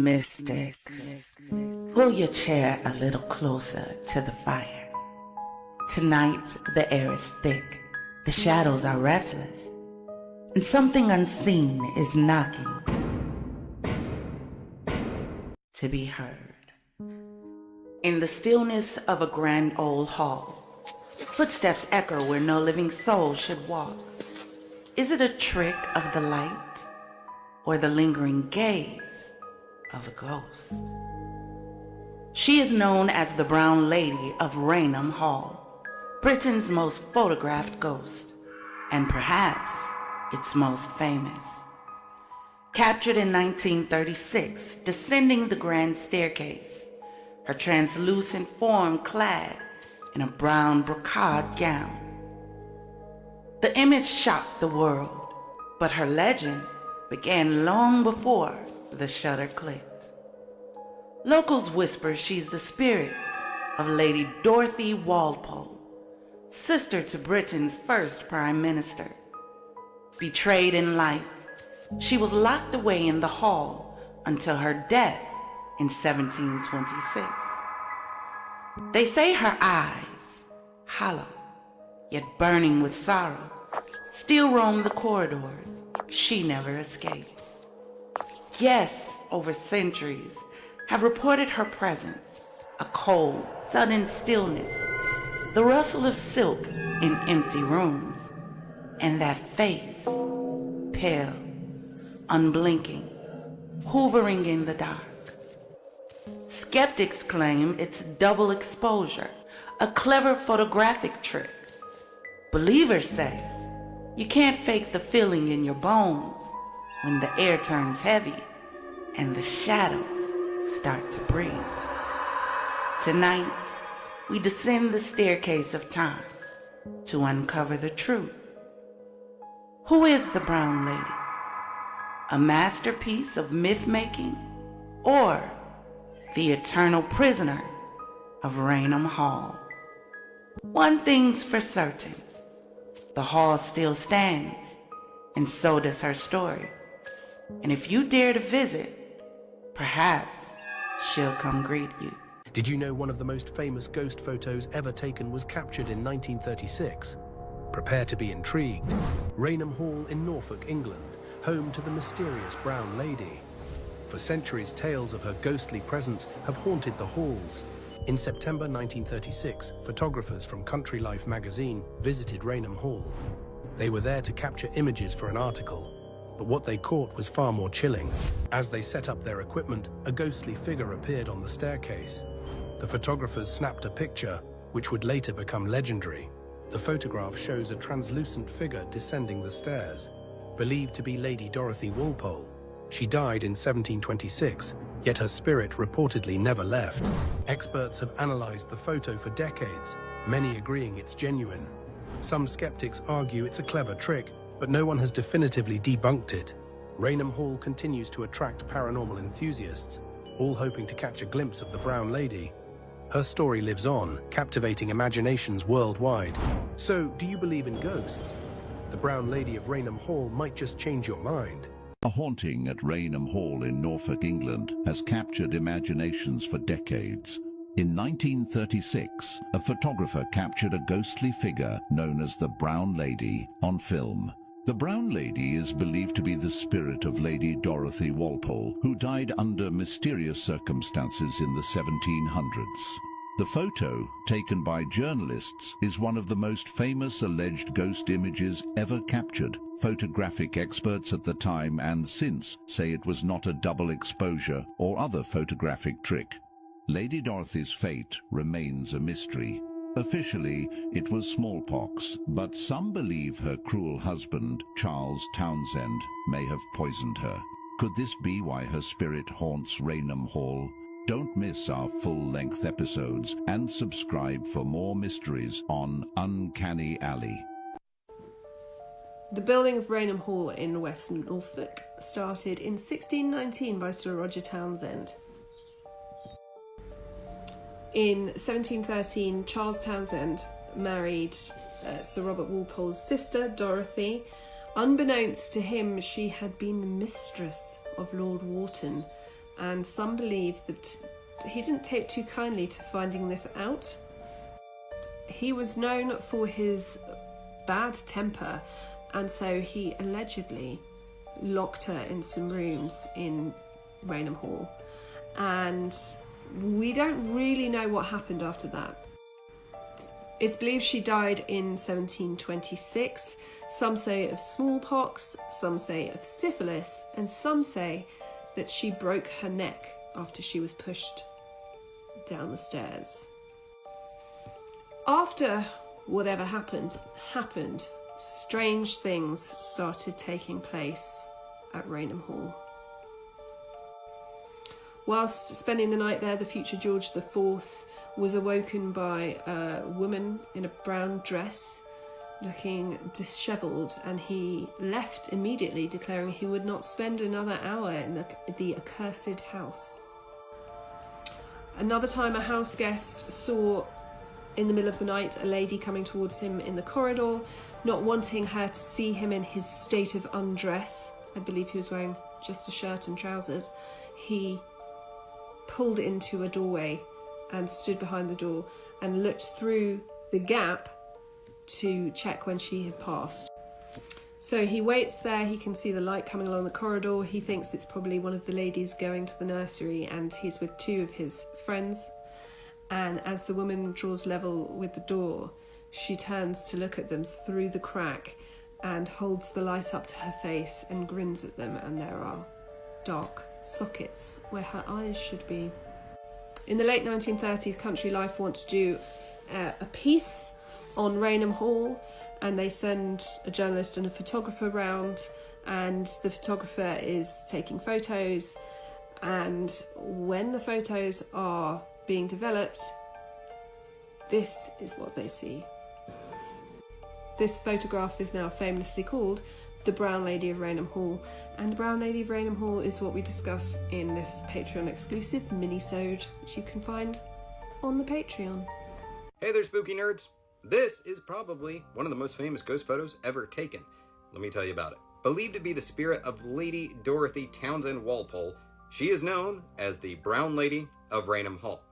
Mystics, pull your chair a little closer to the fire. Tonight, the air is thick, the shadows are restless, and something unseen is knocking to be heard. In the stillness of a grand old hall, footsteps echo where no living soul should walk. Is it a trick of the light or the lingering gaze of a ghost? She is known as the Brown Lady of Rainham Hall, Britain's most photographed ghost, and perhaps its most famous. Captured in 1936, descending the grand staircase, her translucent form clad in a brown brocade gown. The image shocked the world, but her legend began long before the shutter clicked. Locals whisper she's the spirit of Lady Dorothy Walpole, sister to Britain's first Prime Minister. Betrayed in life, she was locked away in the hall until her death in 1726. They say her eyes, hollow, yet burning with sorrow, still roam the corridors she never escaped. Guests over centuries have reported her presence, a cold, sudden stillness, the rustle of silk in empty rooms, and that face, pale, unblinking, hovering in the dark. Skeptics claim it's double exposure, a clever photographic trick. Believers say you can't fake the feeling in your bones when the air turns heavy and the shadows start to breathe. Tonight, we descend the staircase of time to uncover the truth. Who is the Brown Lady? A masterpiece of myth-making, or the eternal prisoner of Rainham Hall? One thing's for certain, the hall still stands, and so does her story. And if you dare to visit, perhaps she'll come greet you. Did you know one of the most famous ghost photos ever taken was captured in 1936? Prepare to be intrigued. Rainham Hall in Norfolk, England, home to the mysterious Brown Lady. For centuries, tales of her ghostly presence have haunted the halls. In September 1936, photographers from Country Life magazine visited Rainham Hall. They were there to capture images for an article, but what they caught was far more chilling. As they set up their equipment, a ghostly figure appeared on the staircase. The photographers snapped a picture, which would later become legendary. The photograph shows a translucent figure descending the stairs, believed to be Lady Dorothy Walpole. She died in 1726, yet her spirit reportedly never left. Experts have analyzed the photo for decades, many agreeing it's genuine. Some skeptics argue it's a clever trick, but no one has definitively debunked it. Rainham Hall continues to attract paranormal enthusiasts, all hoping to catch a glimpse of the Brown Lady. Her story lives on, captivating imaginations worldwide. So, do you believe in ghosts? The Brown Lady of Rainham Hall might just change your mind. A haunting at Rainham Hall in Norfolk, England, has captured imaginations for decades. In 1936, a photographer captured a ghostly figure known as the Brown Lady on film. The Brown Lady is believed to be the spirit of Lady Dorothy Walpole, who died under mysterious circumstances in the 1700s. The photo, taken by journalists, is one of the most famous alleged ghost images ever captured. Photographic experts at the time and since say it was not a double exposure or other photographic trick. Lady Dorothy's fate remains a mystery. Officially, it was smallpox, but some believe her cruel husband, Charles Townshend, may have poisoned her. Could this be why her spirit haunts Rainham Hall? Don't miss our full-length episodes and subscribe for more mysteries on Uncanny Alley. The building of Rainham Hall in West Norfolk started in 1619 by Sir Roger Townshend. In 1713, Charles Townshend married Sir Robert Walpole's sister, Dorothy. Unbeknownst to him, she had been the mistress of Lord Wharton, and some believe that he didn't take too kindly to finding this out. He was known for his bad temper, and so he allegedly locked her in some rooms in Rainham Hall, and we don't really know what happened after that. It's believed she died in 1726. Some say of smallpox, some say of syphilis, and some say that she broke her neck after she was pushed down the stairs. After whatever happened, strange things started taking place at Rainham Hall. Whilst spending the night there, the future George IV was awoken by a woman in a brown dress, looking dishevelled, and he left immediately, declaring he would not spend another hour in the accursed house. Another time, a house guest saw in the middle of the night a lady coming towards him in the corridor, not wanting her to see him in his state of undress. I believe he was wearing just a shirt and trousers. He pulled into a doorway and stood behind the door and looked through the gap to check when she had passed. So he waits there, he can see the light coming along the corridor, he thinks it's probably one of the ladies going to the nursery, and he's with two of his friends. And as the woman draws level with the door, she turns to look at them through the crack and holds the light up to her face and grins at them, and there are dark sockets where her eyes should be. In the late 1930s, Country Life want to do a piece on Rainham Hall, and they send a journalist and a photographer round, and the photographer is taking photos, and when the photos are being developed, this is what they see. This photograph is now famously called The Brown Lady of Rainham Hall, and The Brown Lady of Rainham Hall is what we discuss in this Patreon exclusive mini-sode, which you can find on the Patreon. Hey there, spooky nerds. This is probably one of the most famous ghost photos ever taken. Let me tell you about it. Believed to be the spirit of Lady Dorothy Townsend Walpole, she is known as the Brown Lady of Rainham Hall.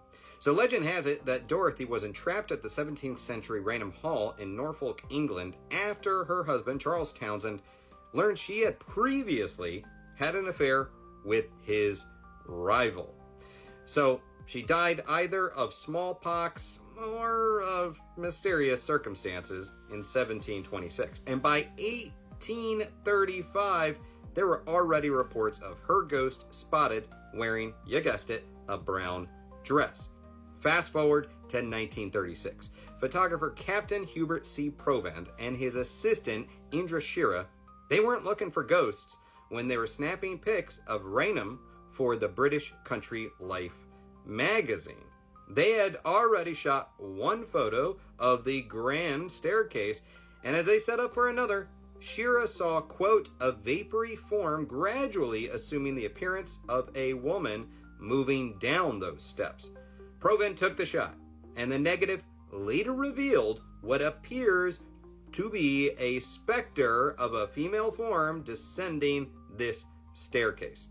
So legend has it that Dorothy was entrapped at the 17th century Rainham Hall in Norfolk, England, after her husband, Charles Townsend, learned she had previously had an affair with his rival. So she died either of smallpox or of mysterious circumstances in 1726. And by 1835, there were already reports of her ghost spotted wearing, you guessed it, a brown dress. Fast forward to 1936. Photographer Captain Hubert C. Provand and his assistant Indra Shira, they weren't looking for ghosts when they were snapping pics of Rainham for the British Country Life magazine. They had already shot one photo of the grand staircase, and as they set up for another, Shira saw, quote, a vapory form gradually assuming the appearance of a woman moving down those steps. Provand took the shot, and the negative later revealed what appears to be a specter of a female form descending this staircase.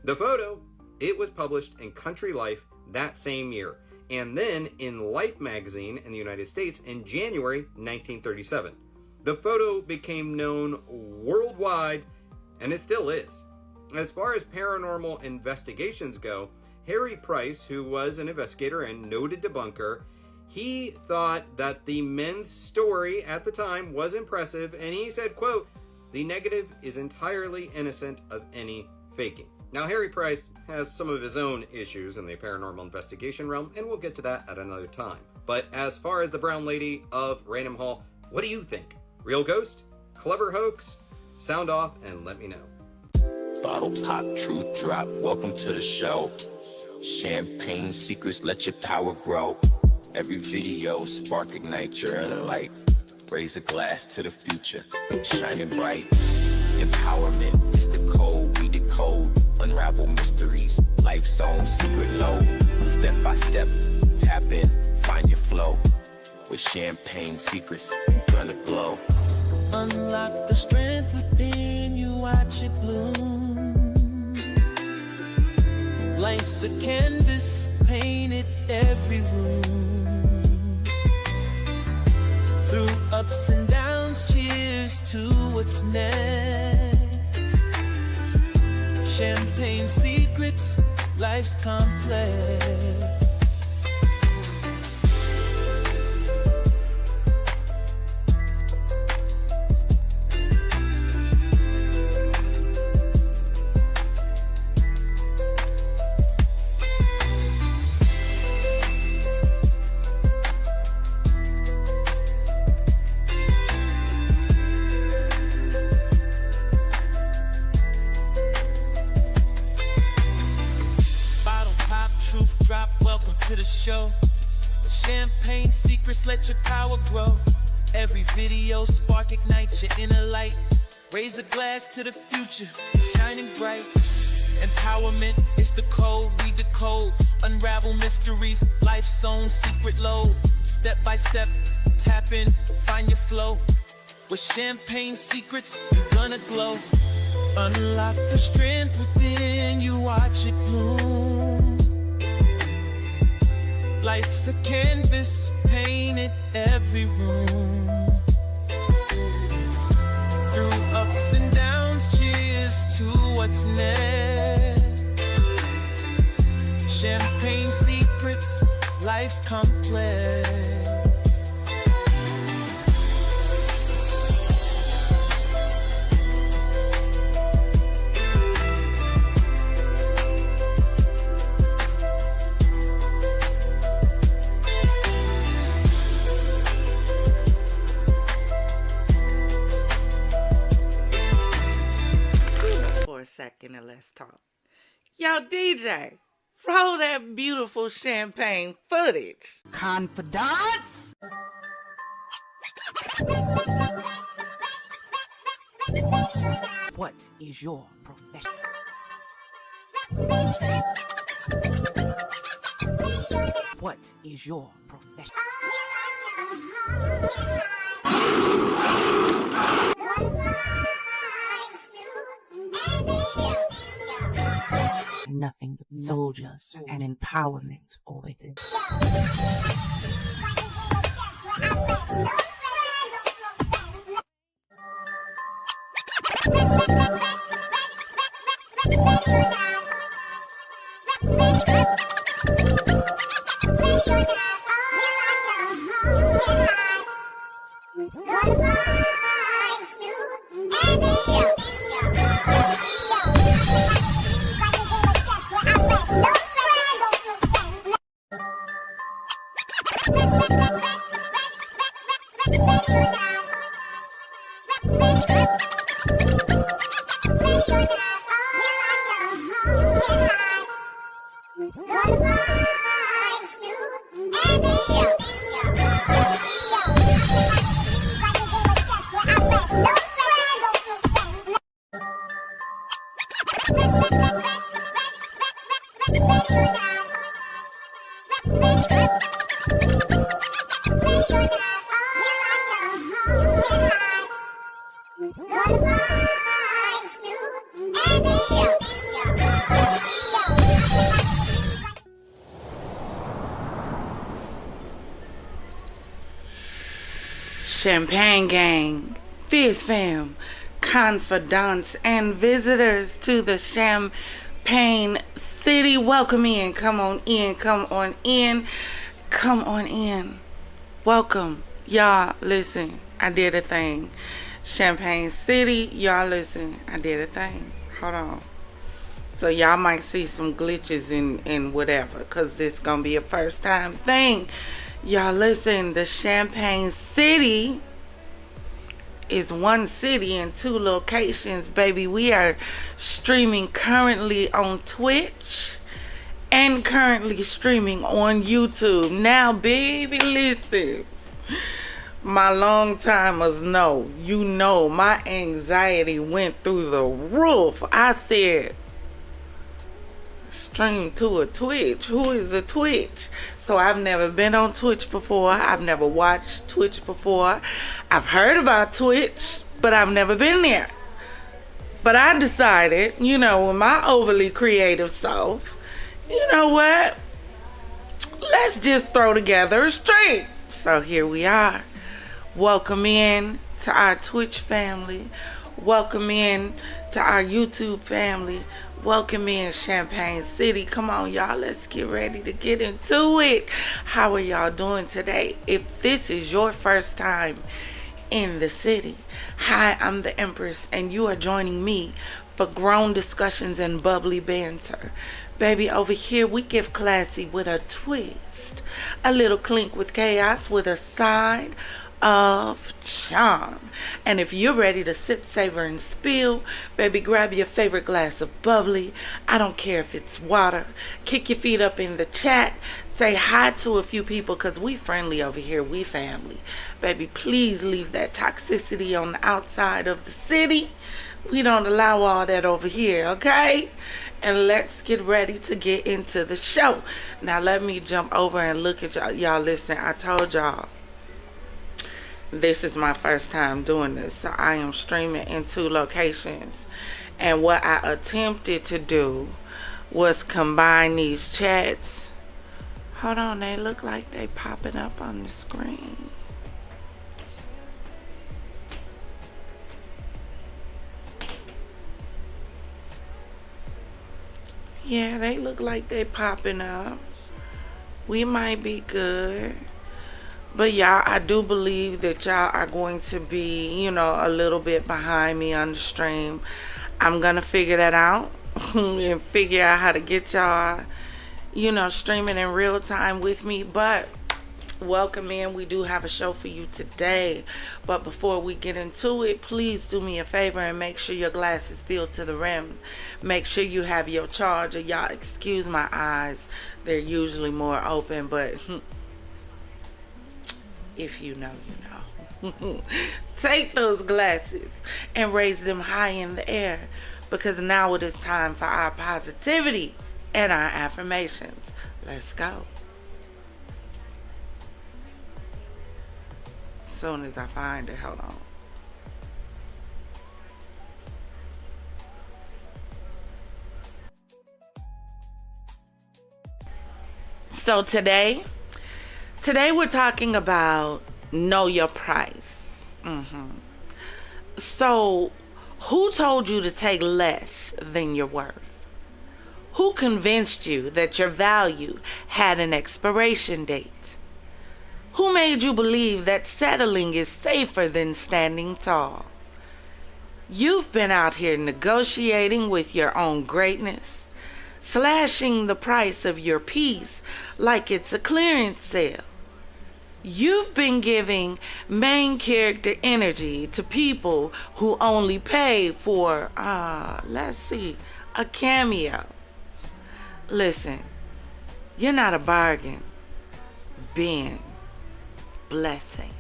The photo, it was published in Country Life that same year, and then in Life magazine in the United States in January 1937. The photo became known worldwide, and it still is. As far as paranormal investigations go, Harry Price, who was an investigator and noted debunker, he thought that the men's story at the time was impressive, and he said, quote, the negative is entirely innocent of any faking. Now, Harry Price has some of his own issues in the paranormal investigation realm, and we'll get to that at another time. But as far as the Brown Lady of Rainham Hall, what do you think? Real ghost? Clever hoax? Sound off and let me know. Bottle pop, truth drop, welcome to the show. Champagne secrets, let your power grow. Every video, spark, ignite your inner light. Raise a glass to the future, shining bright. Empowerment is the code, we decode. Unravel mysteries, life's own secret load. Step by step, tap in, find your flow. With champagne secrets, you gonna glow. Unlock the strength within you, watch it bloom. Life's a canvas, painted every room. Through ups and downs, cheers to what's next. Champagne secrets, life's complex. To the show, champagne secrets, let your power grow. Every video spark, ignite your inner light. Raise a glass to the future, shining bright. Empowerment is the code, read the code. Unravel mysteries, life's own secret load. Step by step, tap in, find your flow. With champagne secrets, you're gonna glow. Unlock the strength within you, watch it bloom. Life's a canvas, painted every room. Through ups and downs, cheers to what's next. Champagne secrets, life's complex. For a second and let's talk. Yo, DJ, roll that beautiful champagne footage. Confidants? What is your profession? What is your profession? Nothing but soldiers and empowerment over here. Champagne gang, Fizz fam, confidants, and visitors to the Champagne City. Welcome in. Come on in. Come on in. Come on in. Welcome. Y'all, listen. I did a thing. Champagne City. Y'all, listen. I did a thing. Hold on. So y'all might see some glitches in whatever, because this going to be a first time thing. Y'all listen, the Champagne City is one city in two locations, baby. We are streaming currently on Twitch and currently streaming on YouTube. Now, baby, listen. My long timers know, you know, my anxiety went through the roof. I said, stream to a Twitch. Who is a Twitch? So I've never been on Twitch before. I've never watched Twitch before. I've heard about Twitch, but I've never been there. But I decided, you know, with my overly creative self, you know what? Let's just throw together a string. So here we are. Welcome in to our Twitch family. Welcome in to our YouTube family. Welcome in Champaign City. Come on, y'all. Let's get ready to get into it. How are y'all doing today? If this is your first time in the city, hi, I'm the Empress, and you are joining me for grown discussions and bubbly banter. Baby, over here we give classy with a twist, a little clink with chaos with a side of charm. And if you're ready to sip, savor, and spill, baby, grab your favorite glass of bubbly. I don't care if it's water. Kick your feet up in the chat. Say hi to a few people, because we friendly over here. We family. Baby, please leave that toxicity on the outside of the city. We don't allow all that over here, okay? And let's get ready to get into the show. Now let me jump over and look at y'all. Y'all listen, I told y'all this is my first time doing this. So I am streaming in 2 locations. And what I attempted to do was combine these chats. Hold on, they look like they popping up on the screen. Yeah, they look like they popping up. We might be good. But y'all, I do believe that y'all are going to be, you know, a little bit behind me on the stream. I'm going to figure that out and figure out how to get y'all, you know, streaming in real time with me. But welcome in. We do have a show for you today. But before we get into it, please do me a favor and make sure your glass is filled to the rim. Make sure you have your charger. Y'all excuse my eyes. They're usually more open, but if you know, you know. Take those glasses and raise them high in the air, because now it is time for our positivity and our affirmations. Let's go. As soon as I find it, hold on. So today we're talking about know your price. So who told you to take less than your worth? Who convinced you that your value had an expiration date? Who made you believe that settling is safer than standing tall? You've been out here negotiating with your own greatness, slashing the price of your peace like it's a clearance sale. You've been giving main character energy to people who only pay for, let's see, a cameo. Listen, you're not a bargain. Ben, blessing.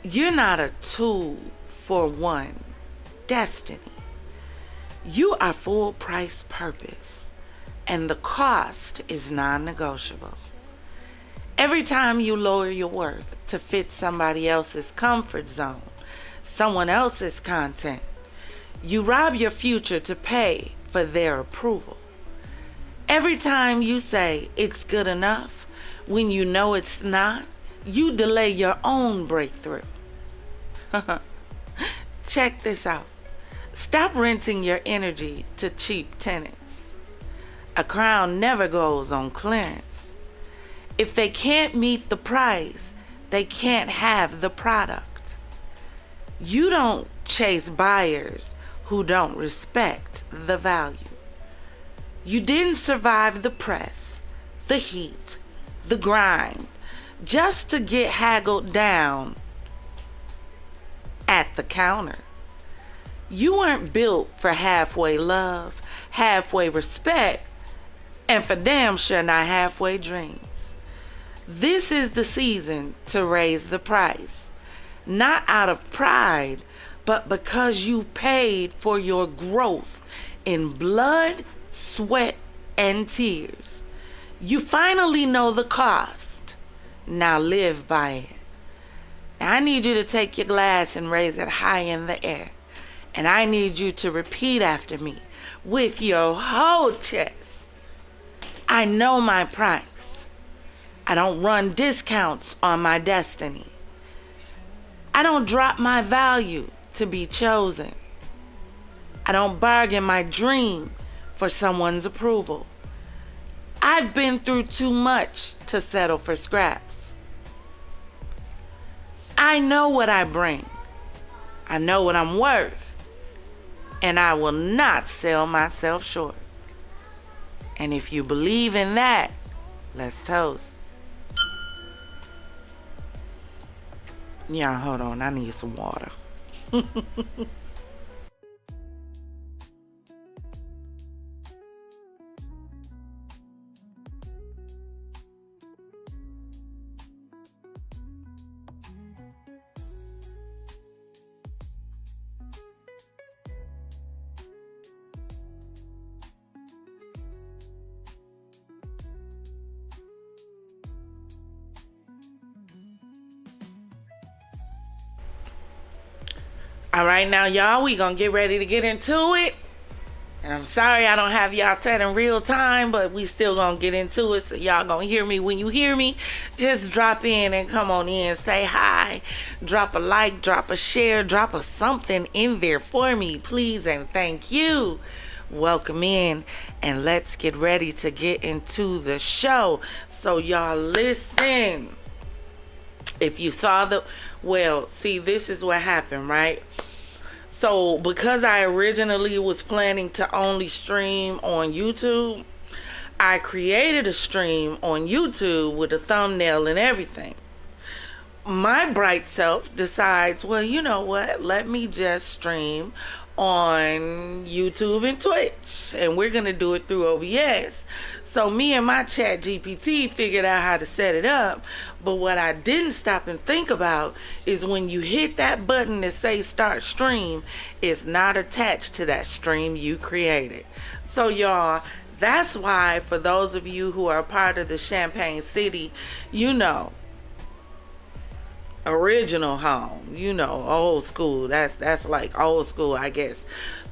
You're not a tool for one, destiny. You are full price purpose, and the cost is non-negotiable. Every time you lower your worth to fit somebody else's comfort zone, someone else's content, you rob your future to pay for their approval. Every time you say it's good enough when you know it's not, you delay your own breakthrough. Check this out. Stop renting your energy to cheap tenants. A crown never goes on clearance. If they can't meet the price, they can't have the product. You don't chase buyers who don't respect the value. You didn't survive the press, the heat, the grind, just to get haggled down at the counter. You weren't built for halfway love, halfway respect, and for damn sure not halfway dreams. This is the season to raise the price, not out of pride, but because you paid for your growth in blood, sweat, and tears. You finally know the cost. Now live by it. Now I need you to take your glass and raise it high in the air. And I need you to repeat after me with your whole chest. I know my price. I don't run discounts on my destiny. I don't drop my value to be chosen. I don't bargain my dream for someone's approval. I've been through too much to settle for scraps. I know what I bring. I know what I'm worth. And I will not sell myself short. And if you believe in that, let's toast. Yeah, hold on. I need some water. All right, now, y'all, we gonna get ready to get into it. And I'm sorry I don't have y'all set in real time, but we still gonna get into it. So y'all gonna hear me when you hear me. Just drop in and come on in, say hi, drop a like, drop a share, drop a something in there for me, please, and thank you. Welcome in, and let's get ready to get into the show. So y'all listen. If you saw see, this is what happened, right? So because I originally was planning to only stream on YouTube, I created a stream on YouTube with a thumbnail and everything. My bright self decides, well, you know what? Let me just stream on YouTube and Twitch, and we're going to do it through OBS. So me and my chat GPT figured out how to set it up. But what I didn't stop and think about is when you hit that button that says start stream, it's not attached to that stream you created. So y'all, that's why for those of you who are part of the Champaign City, original home, old school. That's like old school, I guess.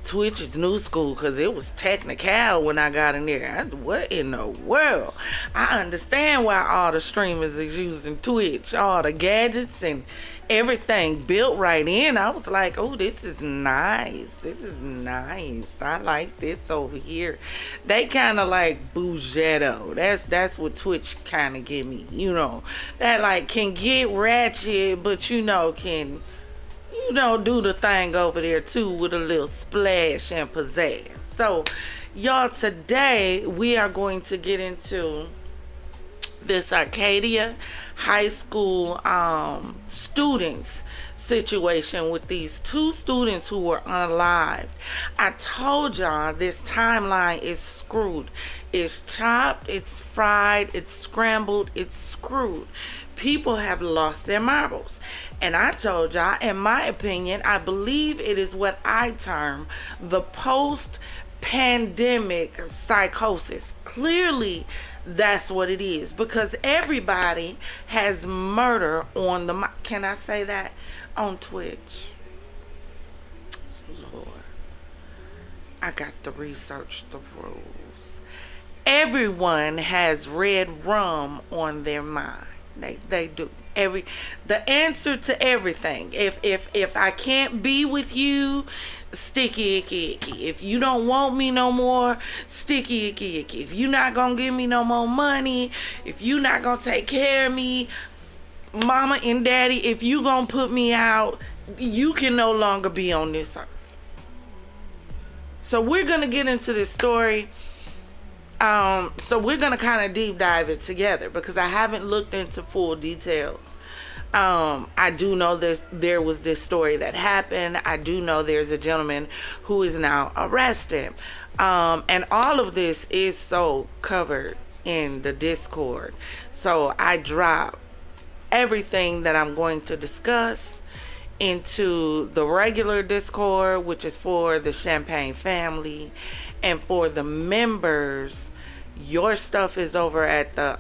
Twitch is new school because it was technical when I got in there. What in the world? I understand why all the streamers is using Twitch, all the gadgets and everything built right in. I was like, oh, this is nice. This is nice. I like this over here. They kind of like Bougetto. That's what Twitch kind of give me. That like can get ratchet, but can do the thing over there too with a little splash and pizzazz. So y'all, today we are going to get into this Arcadia High School students situation with these two students who were unalived. I told y'all this timeline is screwed. It's chopped, it's fried, it's scrambled, it's screwed. People have lost their marbles. And I told y'all, in my opinion, I believe it is what I term the post-pandemic psychosis. Clearly, that's what it is. Because everybody has murder on the... Can I say that? On Twitch. Lord. I got to research the rules. Everyone has red rum on their mind. They do. The answer to everything. If I can't be with you, sticky icky icky. If you don't want me no more, sticky icky icky. If you not gonna give me no more money, if you not gonna take care of me, mama and daddy, if you gonna put me out, you can no longer be on this earth. So we're gonna get into this story. So we're going to kind of deep dive it together because I haven't looked into full details. I do know there was this story that happened. I do know there's a gentleman who is now arrested. And all of this is so covered in the Discord. So I drop everything that I'm going to discuss into the regular Discord, which is for the Champaign family, and for the members, your stuff is over at the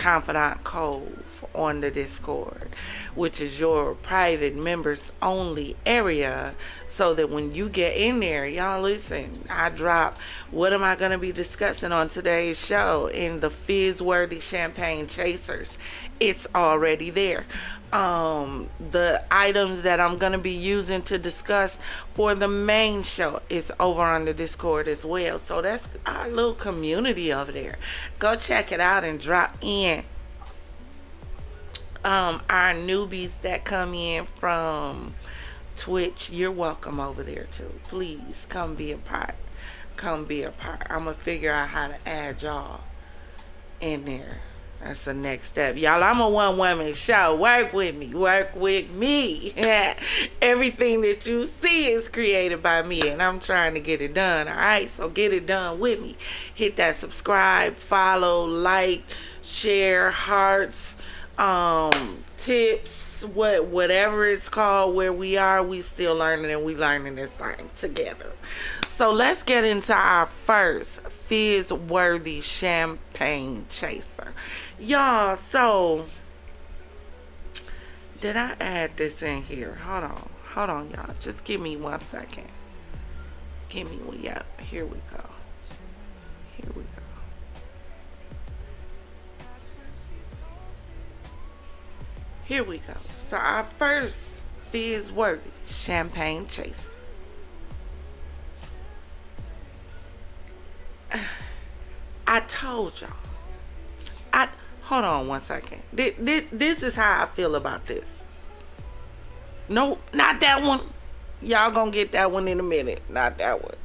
Confidant Cove on the Discord, which is your private members only area, so that when you get in there, y'all listen, I drop what am I going to be discussing on today's show in the Fizz-worthy Champagne Chasers. It's already there. The items that I'm going to be using to discuss for the main show is over on the Discord as well. So that's our little community over there. Go check it out and drop in. Our newbies that come in from Twitch, you're welcome over there too. Please come be a part. Come be a part. I'm going to figure out how to add y'all in there. That's the next step. Y'all, I'm a one-woman show. Work with me. Work with me. Everything that you see is created by me, and I'm trying to get it done. All right? So get it done with me. Hit that subscribe, follow, like, share, hearts, tips, whatever it's called, where we are, we still learning, and we learning this thing together. So let's get into our first Fizz-worthy Champagne Chaser. Y'all, so did I add this in here? Hold on, y'all. Just give me 1 second. Here we go. Here we go. Here we go. So our first Fizz-worthy Champagne Chaser. I told y'all. Hold on 1 second. This is how I feel about this. Nope, not that one. Y'all gonna get that one in a minute. Not that one.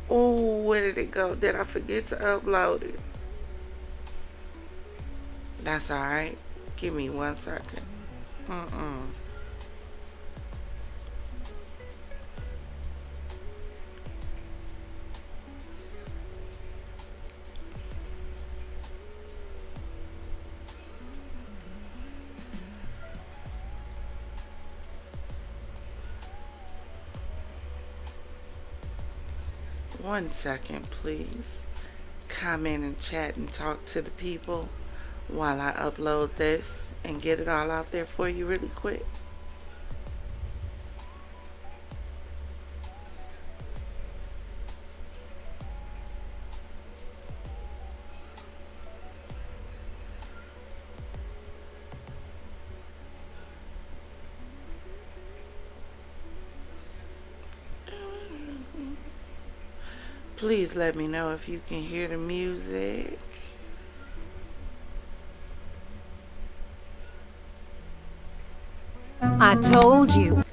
Oh, where did it go? Did I forget to upload it? That's alright. Give me 1 second. One second, please. Comment and chat and talk to the people while I upload this and get it all out there for you really quick. Please let me know if you can hear the music. I told you.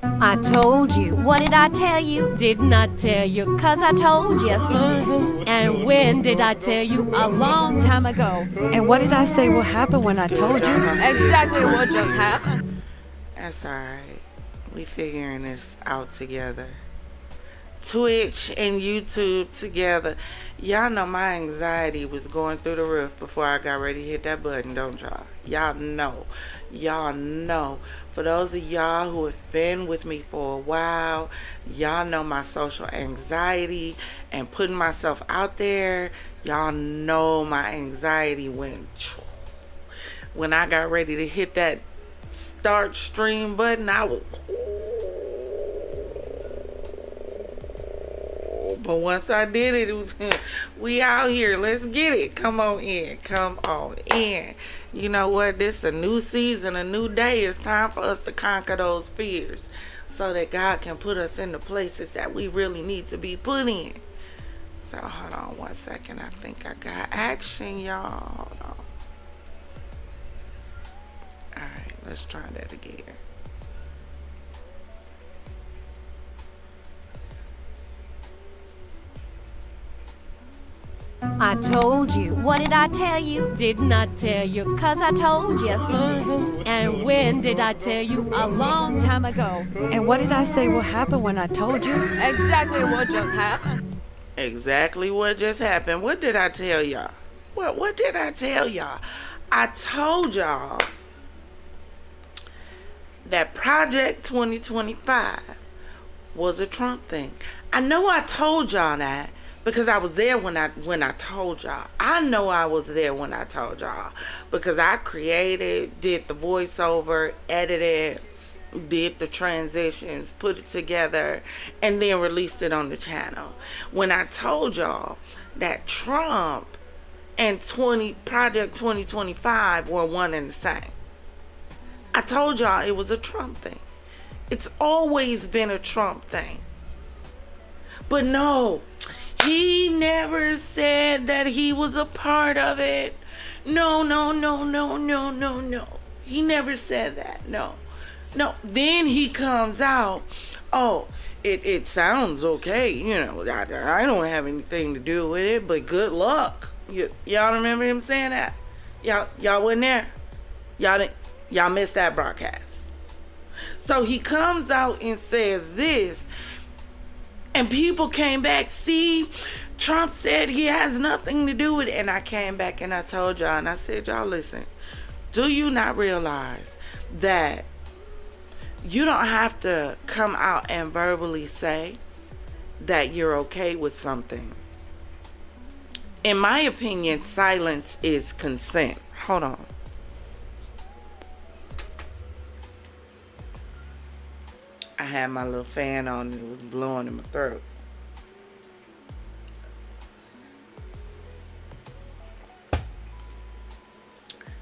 I told you. What did I tell you? Did not tell you. 'Cause I told you. And when did I tell you? A long time ago. And what did I say will happen when I told you? Exactly what just happened. That's alright. We figuring this out together. Twitch and YouTube together. Y'all know my anxiety was going through the roof before I got ready to hit that button, don't y'all? Y'all know. Y'all know. For those of y'all who have been with me for a while, y'all know my social anxiety and putting myself out there. Y'all know my anxiety went. When I got ready to hit that start stream button, I was, but once I did it, it was, we out here, let's get it. Come on in. You know what? This is a new season, a new day. It's time for us to conquer those fears so that God can put us in the places that we really need to be put in. So hold on 1 second. I think I got action, y'all. Hold on. Alright, let's try that again. I told you. What did I tell you? Did not tell you. 'Cause I told you. And when did I tell you? A long time ago. And what did I say will happen when I told you? Exactly what just happened. Exactly what just happened. What did I tell y'all? What did I tell y'all? I told y'all that Project 2025 was a Trump thing. I know I told y'all that because I was there when I told y'all. I know I was there when I told y'all, because I created, did the voiceover, edited, did the transitions, put it together, and then released it on the channel. When I told y'all that Trump and Project 2025 were one and the same, I told y'all it was a Trump thing. It's always been a Trump thing. But no, he never said that he was a part of it. No. He never said that. No. Then he comes out, oh, it sounds okay. You know, I don't have anything to do with it, but good luck. Y'all remember him saying that? Y'all wasn't there? Y'all missed that broadcast. So he comes out and says this, and people came back, see, Trump said he has nothing to do with it. And I came back and I told y'all, and I said, y'all listen, do you not realize that you don't have to come out and verbally say that you're okay with something? In my opinion, silence is consent. Hold on. I had my little fan on and it was blowing in my throat.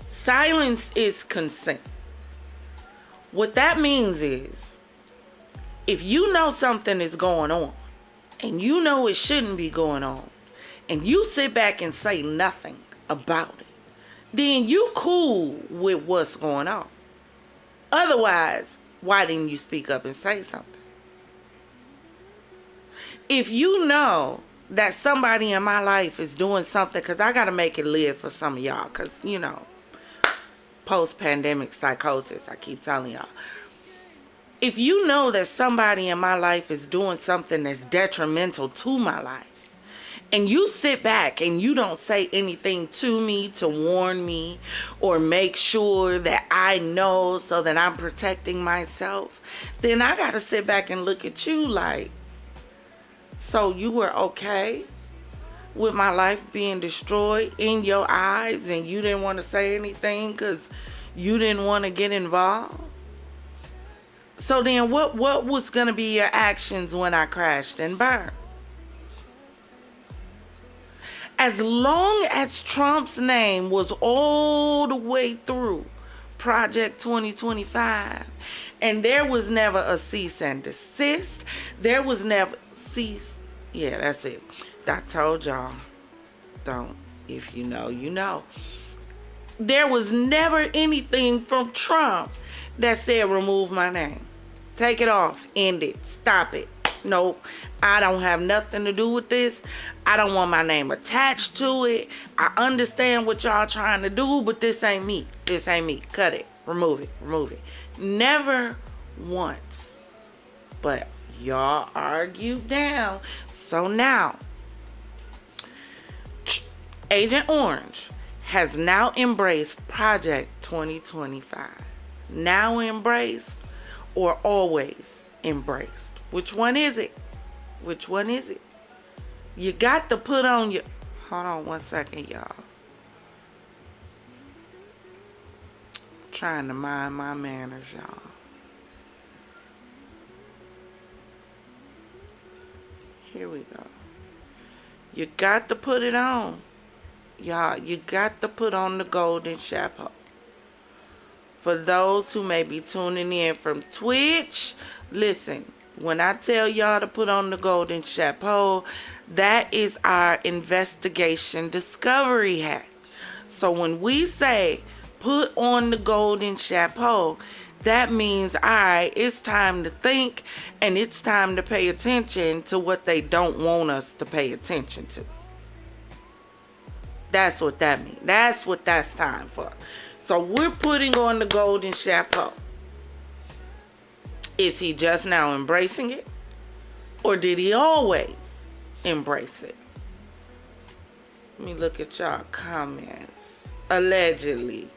Silence is consent. What that means is, if you know something is going on and you know it shouldn't be going on, and you sit back and say nothing about it, then you cool with what's going on. Otherwise, why didn't you speak up and say something? If you know that somebody in my life is doing something, because I got to make it live for some of y'all, because, you know, post-pandemic psychosis, I keep telling y'all. If you know that somebody in my life is doing something that's detrimental to my life, and you sit back and you don't say anything to me to warn me or make sure that I know so that I'm protecting myself, then I got to sit back and look at you like, so you were okay with my life being destroyed in your eyes and you didn't want to say anything because you didn't want to get involved? So then what was going to be your actions when I crashed and burned? As long as Trump's name was all the way through Project 2025, and there was never a cease and desist, there was never cease. Yeah, that's it. I told y'all, don't. If you know, you know. There was never anything from Trump that said remove my name. Take it off. End it. Stop it. Nope. I don't have nothing to do with this. I don't want my name attached to it. I understand what y'all trying to do, but this ain't me. This ain't me. Cut it. Remove it. Remove it. Never once. But y'all argued down. So now, Agent Orange has now embraced Project 2025. Now embraced or always embraced? Which one is it? Which one is it? You got to put on your... Hold on one second, y'all. Trying to mind my manners, y'all. Here we go. You got to put it on. Y'all, you got to put on the golden chapeau. For those who may be tuning in from Twitch, listen, when I tell y'all to put on the golden chapeau, that is our investigation discovery hat. So when we say put on the golden chapeau, that means, all right, it's time to think and it's time to pay attention to what they don't want us to pay attention to. That's what that means. That's what that's time for. So we're putting on the golden chapeau. Is he just now embracing it? Or did he always embrace it? Let me look at y'all comments. Allegedly.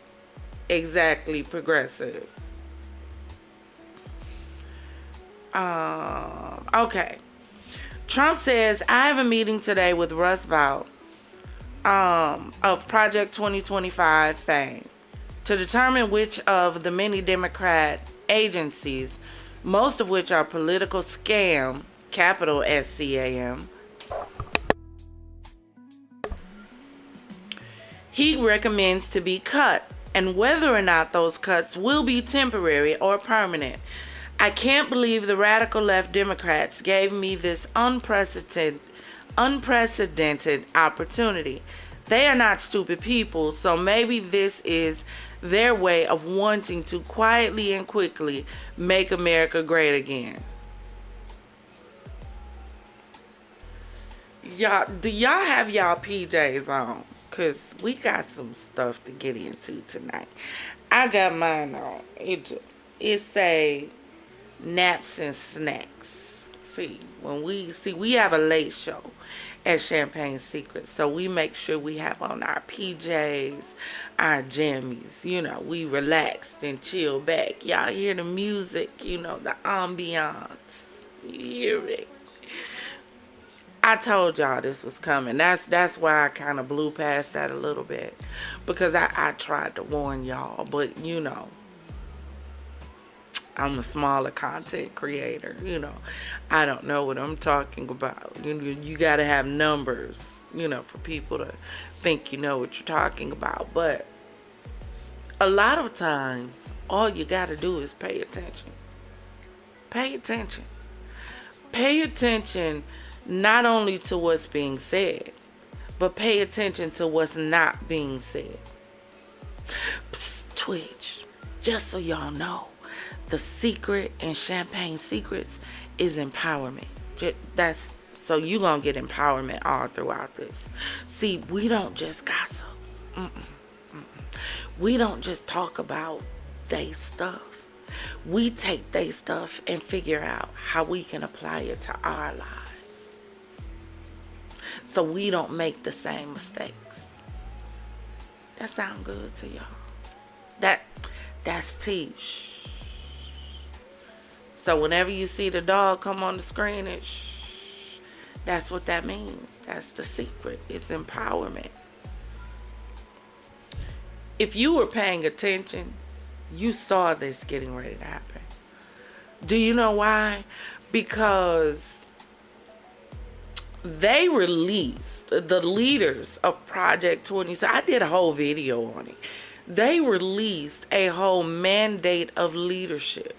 Exactly progressive. Okay. Trump says, I have a meeting today with Russ Vought of Project 2025 fame to determine which of the many Democrat agencies, most of which are political scam, capital SCAM, he recommends to be cut, and whether or not those cuts will be temporary or permanent. I can't believe the radical left Democrats gave me this unprecedented opportunity. They are not stupid people, so maybe this is their way of wanting to quietly and quickly make America great again. Y'all, do y'all have y'all PJs on? Because we got some stuff to get into tonight. I got mine on. It say naps and snacks. We have a late show at Champagne Secrets, so we make sure we have on our PJs, our jammies. You know, we relaxed and chill back. Y'all hear the music, you know, the ambiance. You hear it. I told y'all this was coming. That's why I kind of blew past that a little bit, because I tried to warn y'all, but you know, I'm a smaller content creator. You know, I don't know what I'm talking about. You got to have numbers, you know, for people to think you know what you're talking about. But a lot of times, all you got to do is pay attention. Pay attention. Pay attention. Not only to what's being said, but pay attention to what's not being said. Psst, Twitch, just so y'all know, the secret in Champagne Secrets is empowerment. That's so you gonna get empowerment all throughout this. See, we don't just gossip. We don't just talk about they stuff. We take they stuff and figure out how we can apply it to our lives, so we don't make the same mistakes. That sound good to y'all? That's tea. So whenever you see the dog come on the screen, that's what that means. That's the secret. It's empowerment. If you were paying attention, you saw this getting ready to happen. Do you know why? Because they released, the leaders of Project 20. So I did a whole video on it. They released a whole mandate of leadership.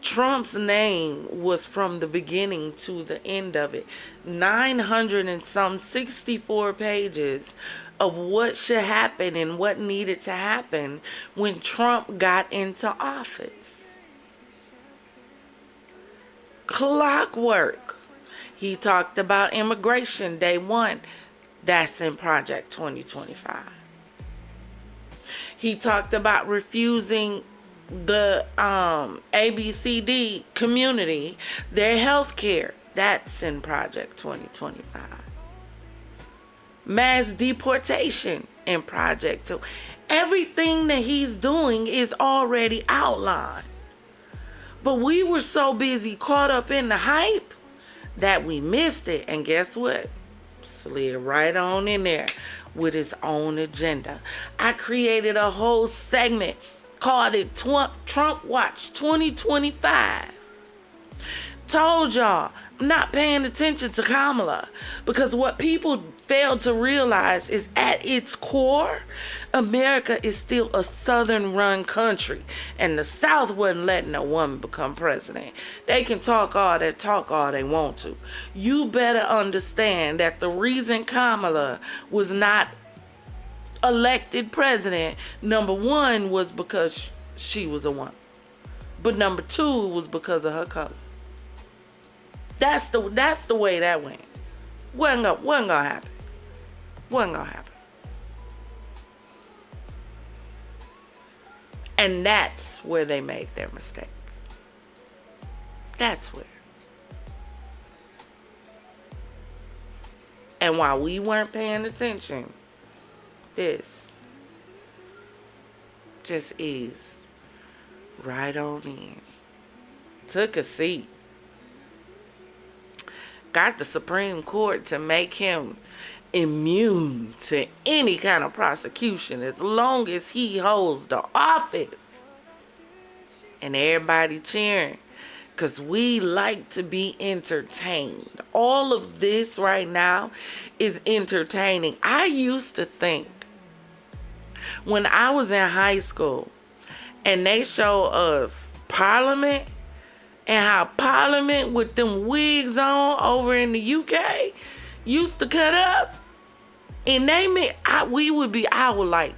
Trump's name was from the beginning to the end of it. 964 pages of what should happen and what needed to happen when Trump got into office. Clockwork. He talked about immigration day one. That's in Project 2025. He talked about refusing the ABCD community their health care. That's in Project 2025. Mass deportation in Project 2. Everything that he's doing is already outlined. But we were so busy caught up in the hype that we missed it. And guess what? Slid right on in there with his own agenda. I created a whole segment, called it Trump Watch 2025. Told y'all, I'm not paying attention to Kamala, because what people fail to realize is at its core, America is still a Southern run country, and the South wasn't letting a woman become president. They can talk all they want to. You better understand that the reason Kamala was not elected president, number one, was because she was a woman, but number two was because of her color. That's the way that went. Wasn't gonna happen. Wasn't gonna happen. And that's where they made their mistake. That's where. And while we weren't paying attention, this just eased right on in. Took a seat. got the Supreme Court to make him immune to any kind of prosecution as long as he holds the office. And everybody cheering because we like to be entertained. All of this right now is entertaining. I used to think when I was in high school and they show us Parliament and how Parliament with them wigs on over in the UK used to cut up, and I would like,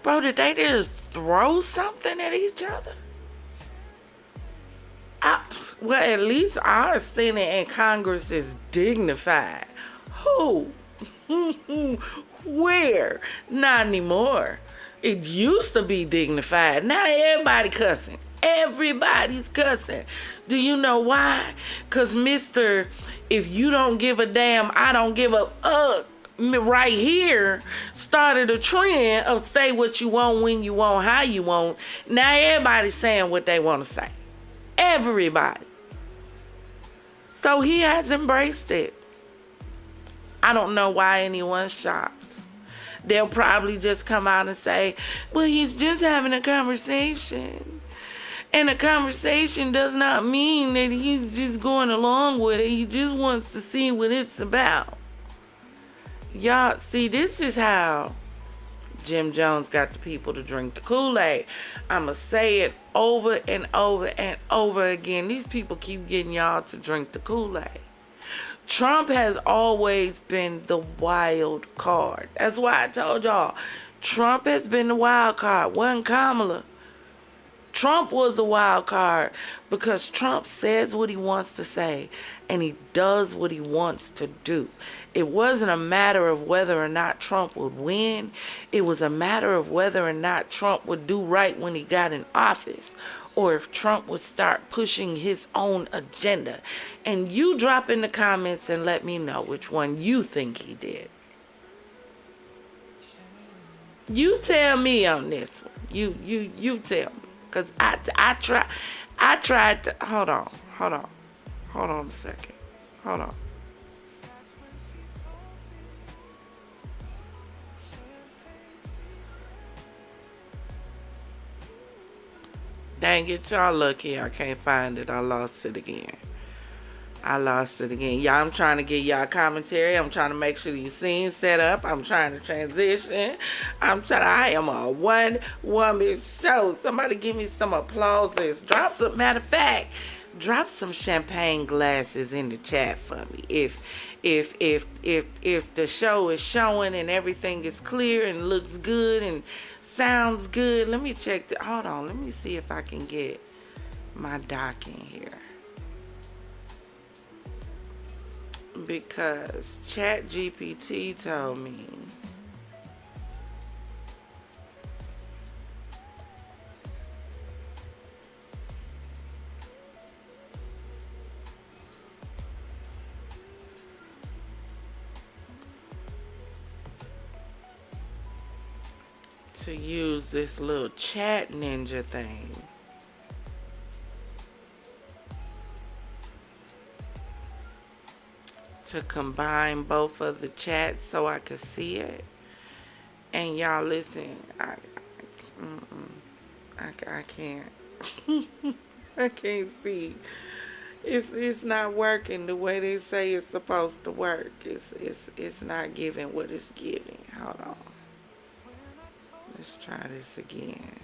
bro, did they just throw something at each other? Well, at least our Senate and Congress is dignified. Who? Where? Not anymore. It used to be dignified. Now everybody cussing. Everybody's cussing. Do you know why? Because Mr. If you don't give a damn, I don't give a right here started a trend of say what you want, when you want, how you want. Now everybody's saying what they want to say. Everybody. So he has embraced it. I don't know why anyone's shocked. They'll probably just come out and say, well, he's just having a conversation. And a conversation does not mean that he's just going along with it. He just wants to see what it's about. Y'all, see, this is how Jim Jones got the people to drink the Kool-Aid. I'ma say it over and over and over again. These people keep getting y'all to drink the Kool-Aid. Trump has always been the wild card. That's why I told y'all, Trump has been the wild card. Wasn't Kamala. Trump was the wild card because Trump says what he wants to say and he does what he wants to do. It wasn't a matter of whether or not Trump would win. It was a matter of whether or not Trump would do right when he got in office, or if Trump would start pushing his own agenda. And you drop in the comments and let me know which one you think he did. You tell me on this one. You tell me. Because I tried to, hold on a second. Hold on. Dang it, y'all lucky I can't find it. I lost it again. Y'all, I'm trying to get y'all commentary. I'm trying to make sure these scenes set up. I'm trying to transition. I am a one-woman show. Somebody give me some applauses. Matter of fact, drop some champagne glasses in the chat for me. If the show is showing and everything is clear and looks good and sounds good, let me check hold on, let me see if I can get my doc in here. Because ChatGPT told me to use this little chat ninja thing. To combine both of the chats so I could see it. And y'all listen, I can't. I can't see. It's not working the way they say it's supposed to work. It's not giving what it's giving. Hold on. Let's try this again.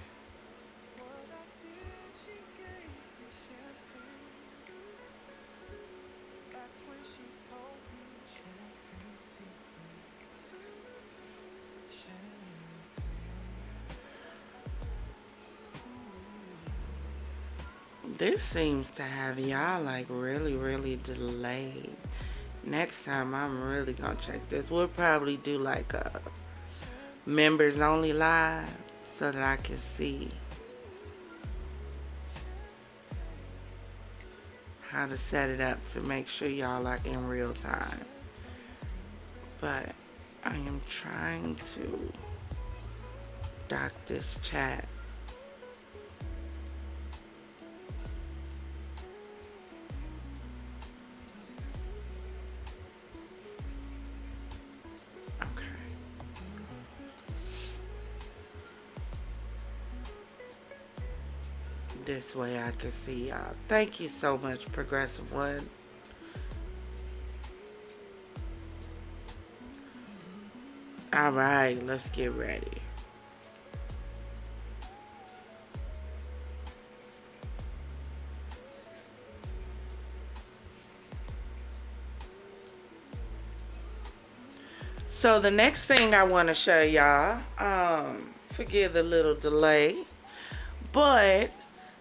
This seems to have y'all like really delayed. Next time I'm really gonna check this. We'll probably do like a members only live so that I can see how to set it up to make sure y'all are in real time. But I am trying to dock this chat. This way I can see y'all. Thank you so much, Progressive One. All right, let's get ready. So the next thing I want to show y'all, forgive the little delay, but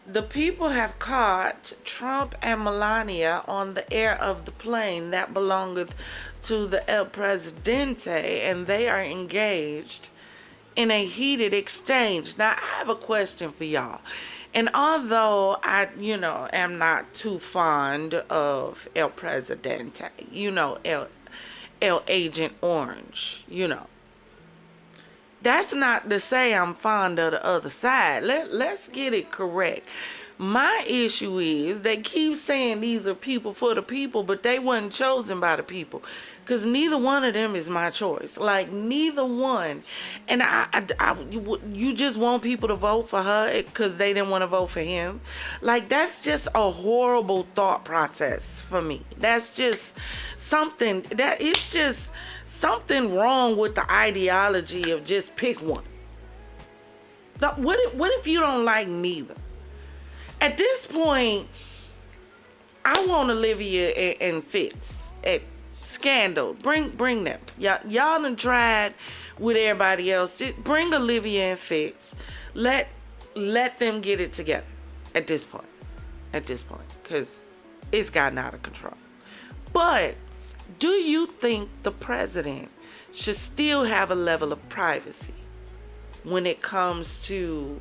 the people have caught Trump and Melania on the air of the plane that belongeth to the El Presidente, and they are engaged in a heated exchange. Now, I have a question for y'all. And although I, am not too fond of El Presidente, El Agent Orange, That's not to say I'm fond of the other side. Let's get it correct. My issue is they keep saying these are people for the people, but they wasn't chosen by the people. Because neither one of them is my choice. Like, neither one. And you just want people to vote for her because they didn't want to vote for him. Like, that's just a horrible thought process for me. That's just something, it's just something wrong with the ideology of just pick one. What if you don't like neither? At this point, I want Olivia and Fitz at Scandal. Bring them. Y'all done tried with everybody else. Just bring Olivia and Fitz. Let them get it together at this point. Because it's gotten out of control. But do you think the president should still have a level of privacy when it comes to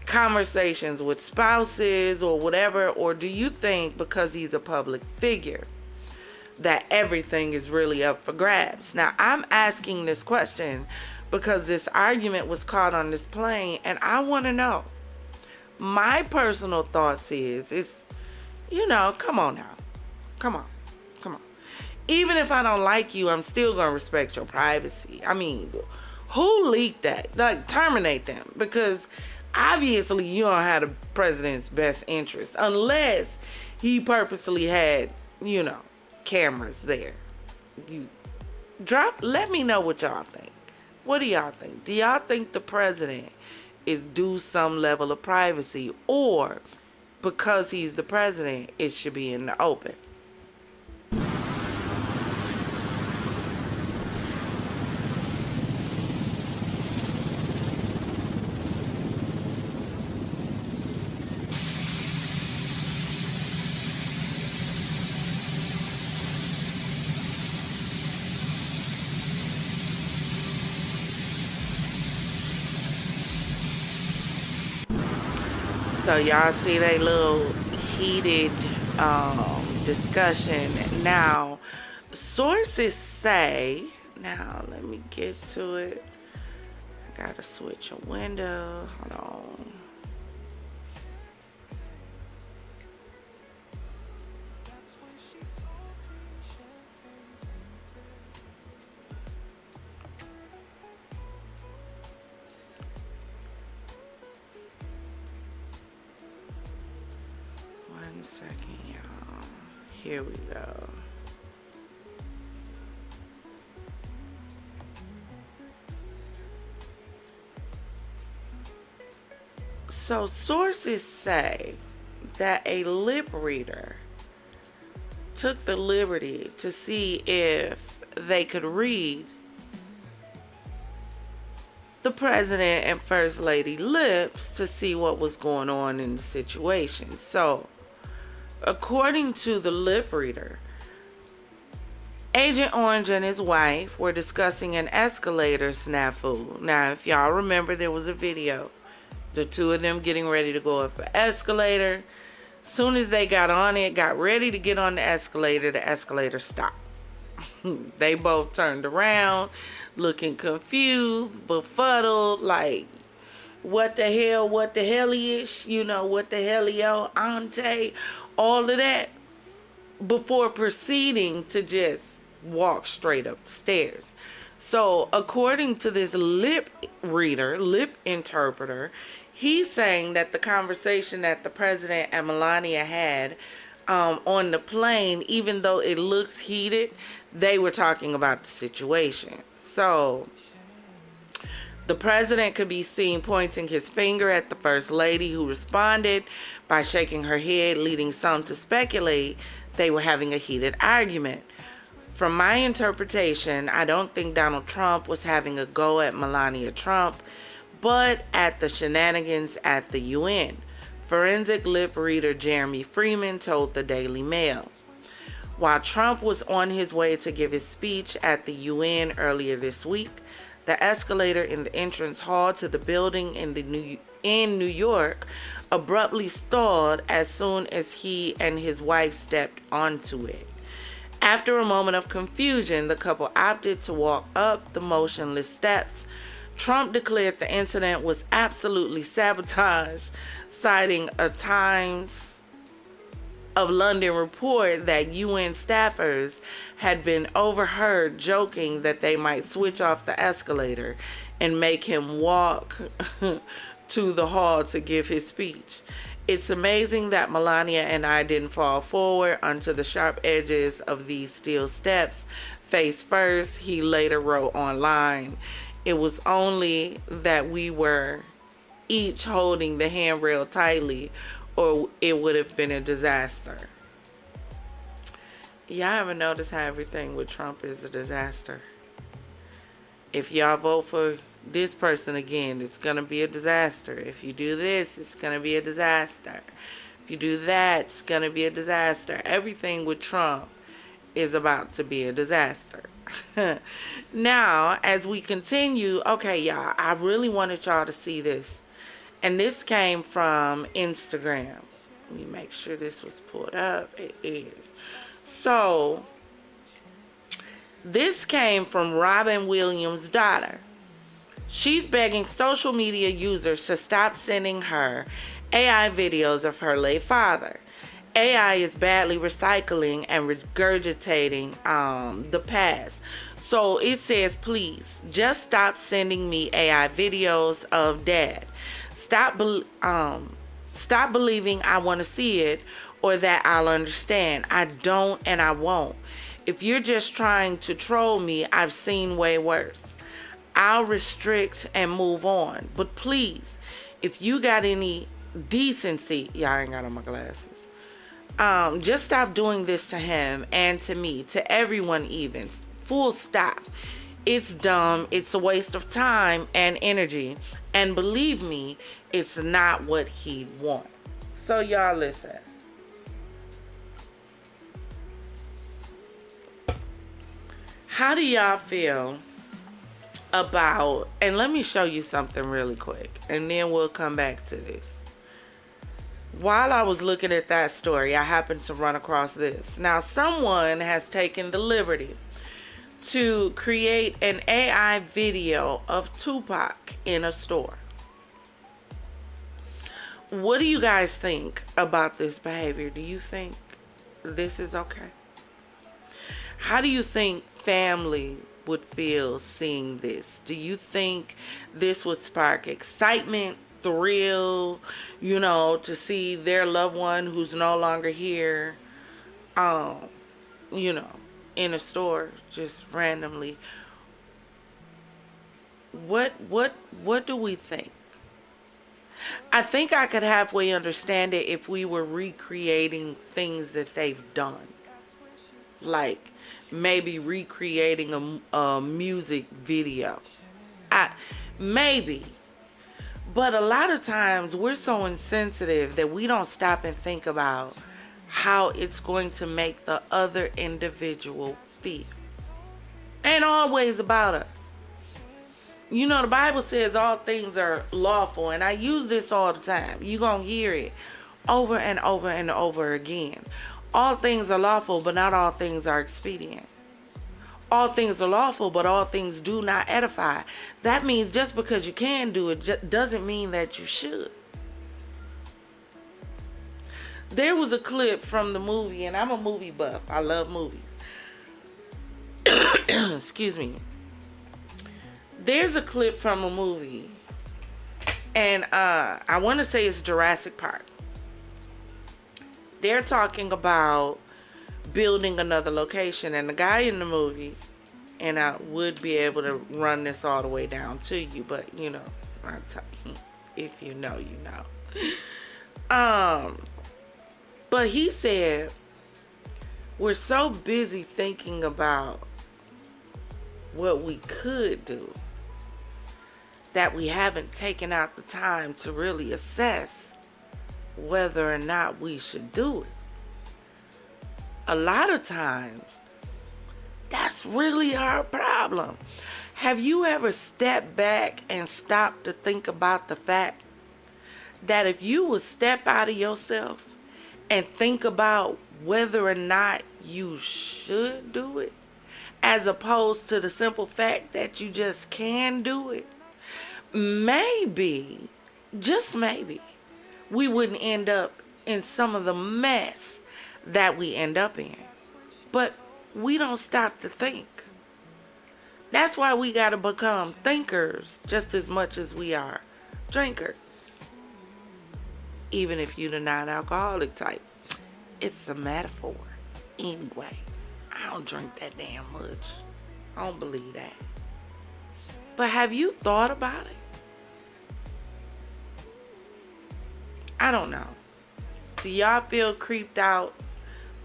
conversations with spouses or whatever? Or do you think because he's a public figure that everything is really up for grabs? Now, I'm asking this question because this argument was caught on this plane, and I want to know. My personal thoughts is, come on now. Come on. Even if I don't like you, I'm still going to respect your privacy. I mean, who leaked that? Like, terminate them. Because obviously you don't have the president's best interest. Unless he purposely had, cameras there. Let me know what y'all think. What do y'all think? Do y'all think the president is due some level of privacy? Or because he's the president, it should be in the open? So y'all see they little heated discussion. Now, sources say, now let me get to it. I gotta switch a window. Hold on. One second, y'all. Here we go. So sources say that a lip reader took the liberty to see if they could read the president and first lady lips to see what was going on in the situation. So according to the lip reader, Agent Orange and his wife were discussing an escalator snafu. Now, if y'all remember, there was a video. The two of them getting ready to go up an escalator. Soon as they got on it, got ready to get on the escalator stopped. They both turned around, looking confused, befuddled, like, what the hell-ish, what the hell-yo, ante, all of that, before proceeding to just walk straight up the stairs. So according to this lip reader, lip interpreter, He's saying that the conversation that the president and Melania had on the plane, even though it looks heated, they were talking about the situation. So the president could be seen pointing his finger at the first lady, who responded by shaking her head, leading some to speculate they were having a heated argument. From my interpretation, I don't think Donald Trump was having a go at Melania Trump, but at the shenanigans at the UN. Forensic lip reader Jeremy Freeman told the Daily Mail. While Trump was on his way to give his speech at the UN earlier this week, the escalator in the entrance hall to the building in New York abruptly stalled as soon as he and his wife stepped onto it. After a moment of confusion, the couple opted to walk up the motionless steps. Trump declared the incident was absolutely sabotage, citing a Times of London report that UN staffers had been overheard joking that they might switch off the escalator and make him walk to the hall to give his speech. It's amazing that Melania and I didn't fall forward onto the sharp edges of these steel steps face first, he later wrote online. It was only that we were each holding the handrail tightly, or it would have been a disaster. Y'all ever notice how everything with Trump is a disaster? If y'all vote for this person again, it's going to be a disaster. If you do this, it's going to be a disaster. If you do that, it's going to be a disaster. Everything with Trump is about to be a disaster. Now, as we continue, okay, y'all, I really wanted y'all to see this. And this came from Instagram. Let me make sure this was pulled up. It is. So, this came from Robin Williams' daughter. She's begging social media users to stop sending her AI videos of her late father. AI is badly recycling and regurgitating the past. So it says, please, just stop sending me AI videos of dad. Stop believing I want to see it or that I'll understand. I don't and I won't. If you're just trying to troll me, I've seen way worse. I'll restrict and move on. But please, if you got any decency, y'all ain't got on my glasses. Just stop doing this to him and to me, to everyone even. Full stop. It's dumb. It's a waste of time and energy. And believe me, it's not what he'd want. So y'all listen. How do y'all feel about, and let me show you something really quick, and then we'll come back to this. While I was looking at that story, I happened to run across this. Now, someone has taken the liberty to create an AI video of Tupac in a store. What do you guys think about this behavior? Do you think this is okay? How do you think family would feel seeing this? Do you think this would spark excitement, thrill, to see their loved one who's no longer here, in a store just randomly? What do we think? I think I could halfway understand it if we were recreating things that they've done. Like maybe recreating a music video. Maybe. But a lot of times we're so insensitive that we don't stop and think about how it's going to make the other individual feel. Ain't always about us. The Bible says all things are lawful, and I use this all the time. You're going to hear it over and over and over again. All things are lawful, but not all things are expedient. All things are lawful, but all things do not edify. That means just because you can do it doesn't mean that you should. There was a clip from the movie, and I'm a movie buff. I love movies. Excuse me. There's a clip from a movie, And I want to say it's Jurassic Park. They're talking about building another location, and the guy in the movie, and I would be able to run this all the way down to you, but you know, if you know, you know. But he said, we're so busy thinking about what we could do that we haven't taken out the time to really assess whether or not we should do it. A lot of times, that's really our problem. Have you ever stepped back and stopped to think about the fact that if you would step out of yourself and think about whether or not you should do it, as opposed to the simple fact that you just can do it, maybe, just maybe, we wouldn't end up in some of the mess that we end up in. But we don't stop to think. That's why we got to become thinkers just as much as we are drinkers. Even if you're the non-alcoholic type. It's a metaphor. Anyway, I don't drink that damn much. I don't believe that. But have you thought about it? I don't know. Do y'all feel creeped out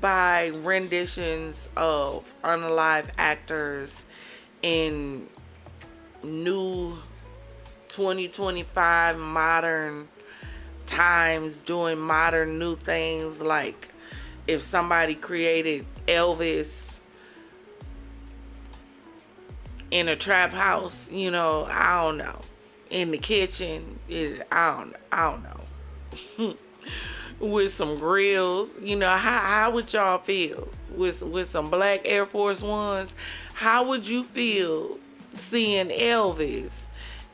by renditions of unalive actors in new 2025 modern times doing modern new things? Like if somebody created Elvis in a trap house, you know, I don't know, in the kitchen, I don't know. With some grills, you know, how would y'all feel with some black Air Force Ones? How would you feel seeing Elvis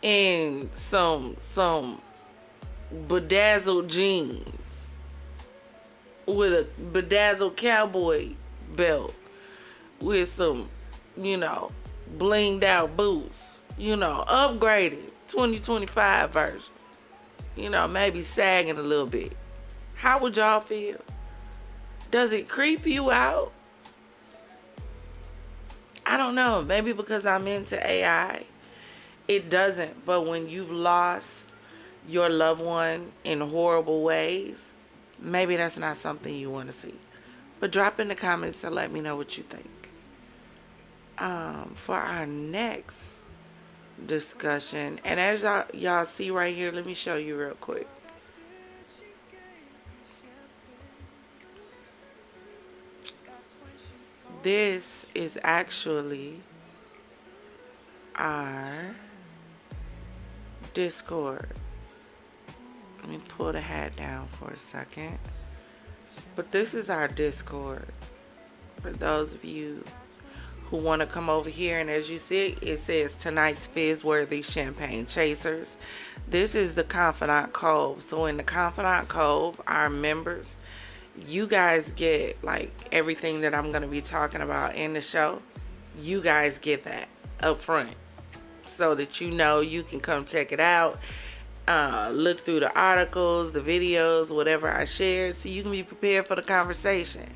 in some bedazzled jeans with a bedazzled cowboy belt with some, you know, blinged out boots, you know, upgraded 2025 version, you know, maybe sagging a little bit? How would y'all feel? Does it creep you out? I don't know. Maybe because I'm into AI, it doesn't. But when you've lost your loved one in horrible ways, maybe that's not something you want to see. But drop in the comments and let me know what you think. For our next discussion, and as y'all see right here, let me show you real quick. This is actually our Discord. Let me pull the hat down for a second. But this is our Discord. For those of you who want to come over here, and as you see, it says tonight's Fizzworthy Champagne Chasers. This is the Confidant Cove. So in the Confidant Cove, our members, you guys get like everything that I'm going to be talking about in the show. You guys get that up front so that you know you can come check it out. Look through the articles, the videos, whatever I shared, so you can be prepared for the conversation.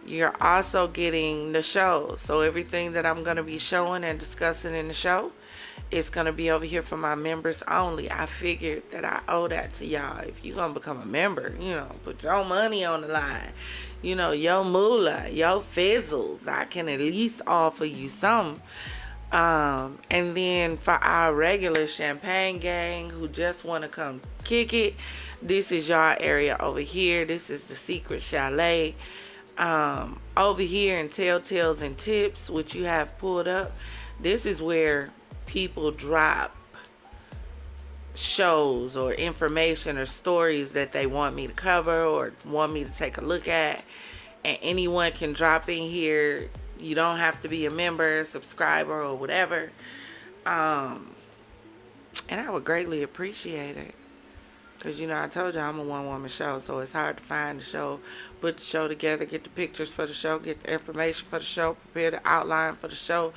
You're also getting the show. So everything that I'm going to be showing and discussing in the show, it's going to be over here for my members only. I figured that I owe that to y'all. If you're going to become a member, you know, put your money on the line. You know, your moolah, your fizzles. I can at least offer you some. And then for our regular champagne gang who just want to come kick it, this is y'all area over here. This is the Secret Chalet. Over here in Telltales and Tips, which you have pulled up, this is where people drop shows or information or stories that they want me to cover or want me to take a look at, and anyone can drop in here. You don't have to be a member, subscriber, or whatever, and I would greatly appreciate it, because you know I told you I'm a one-woman show, so it's hard to find the show, put the show together, get the pictures for the show, get the information for the show, prepare the outline for the show,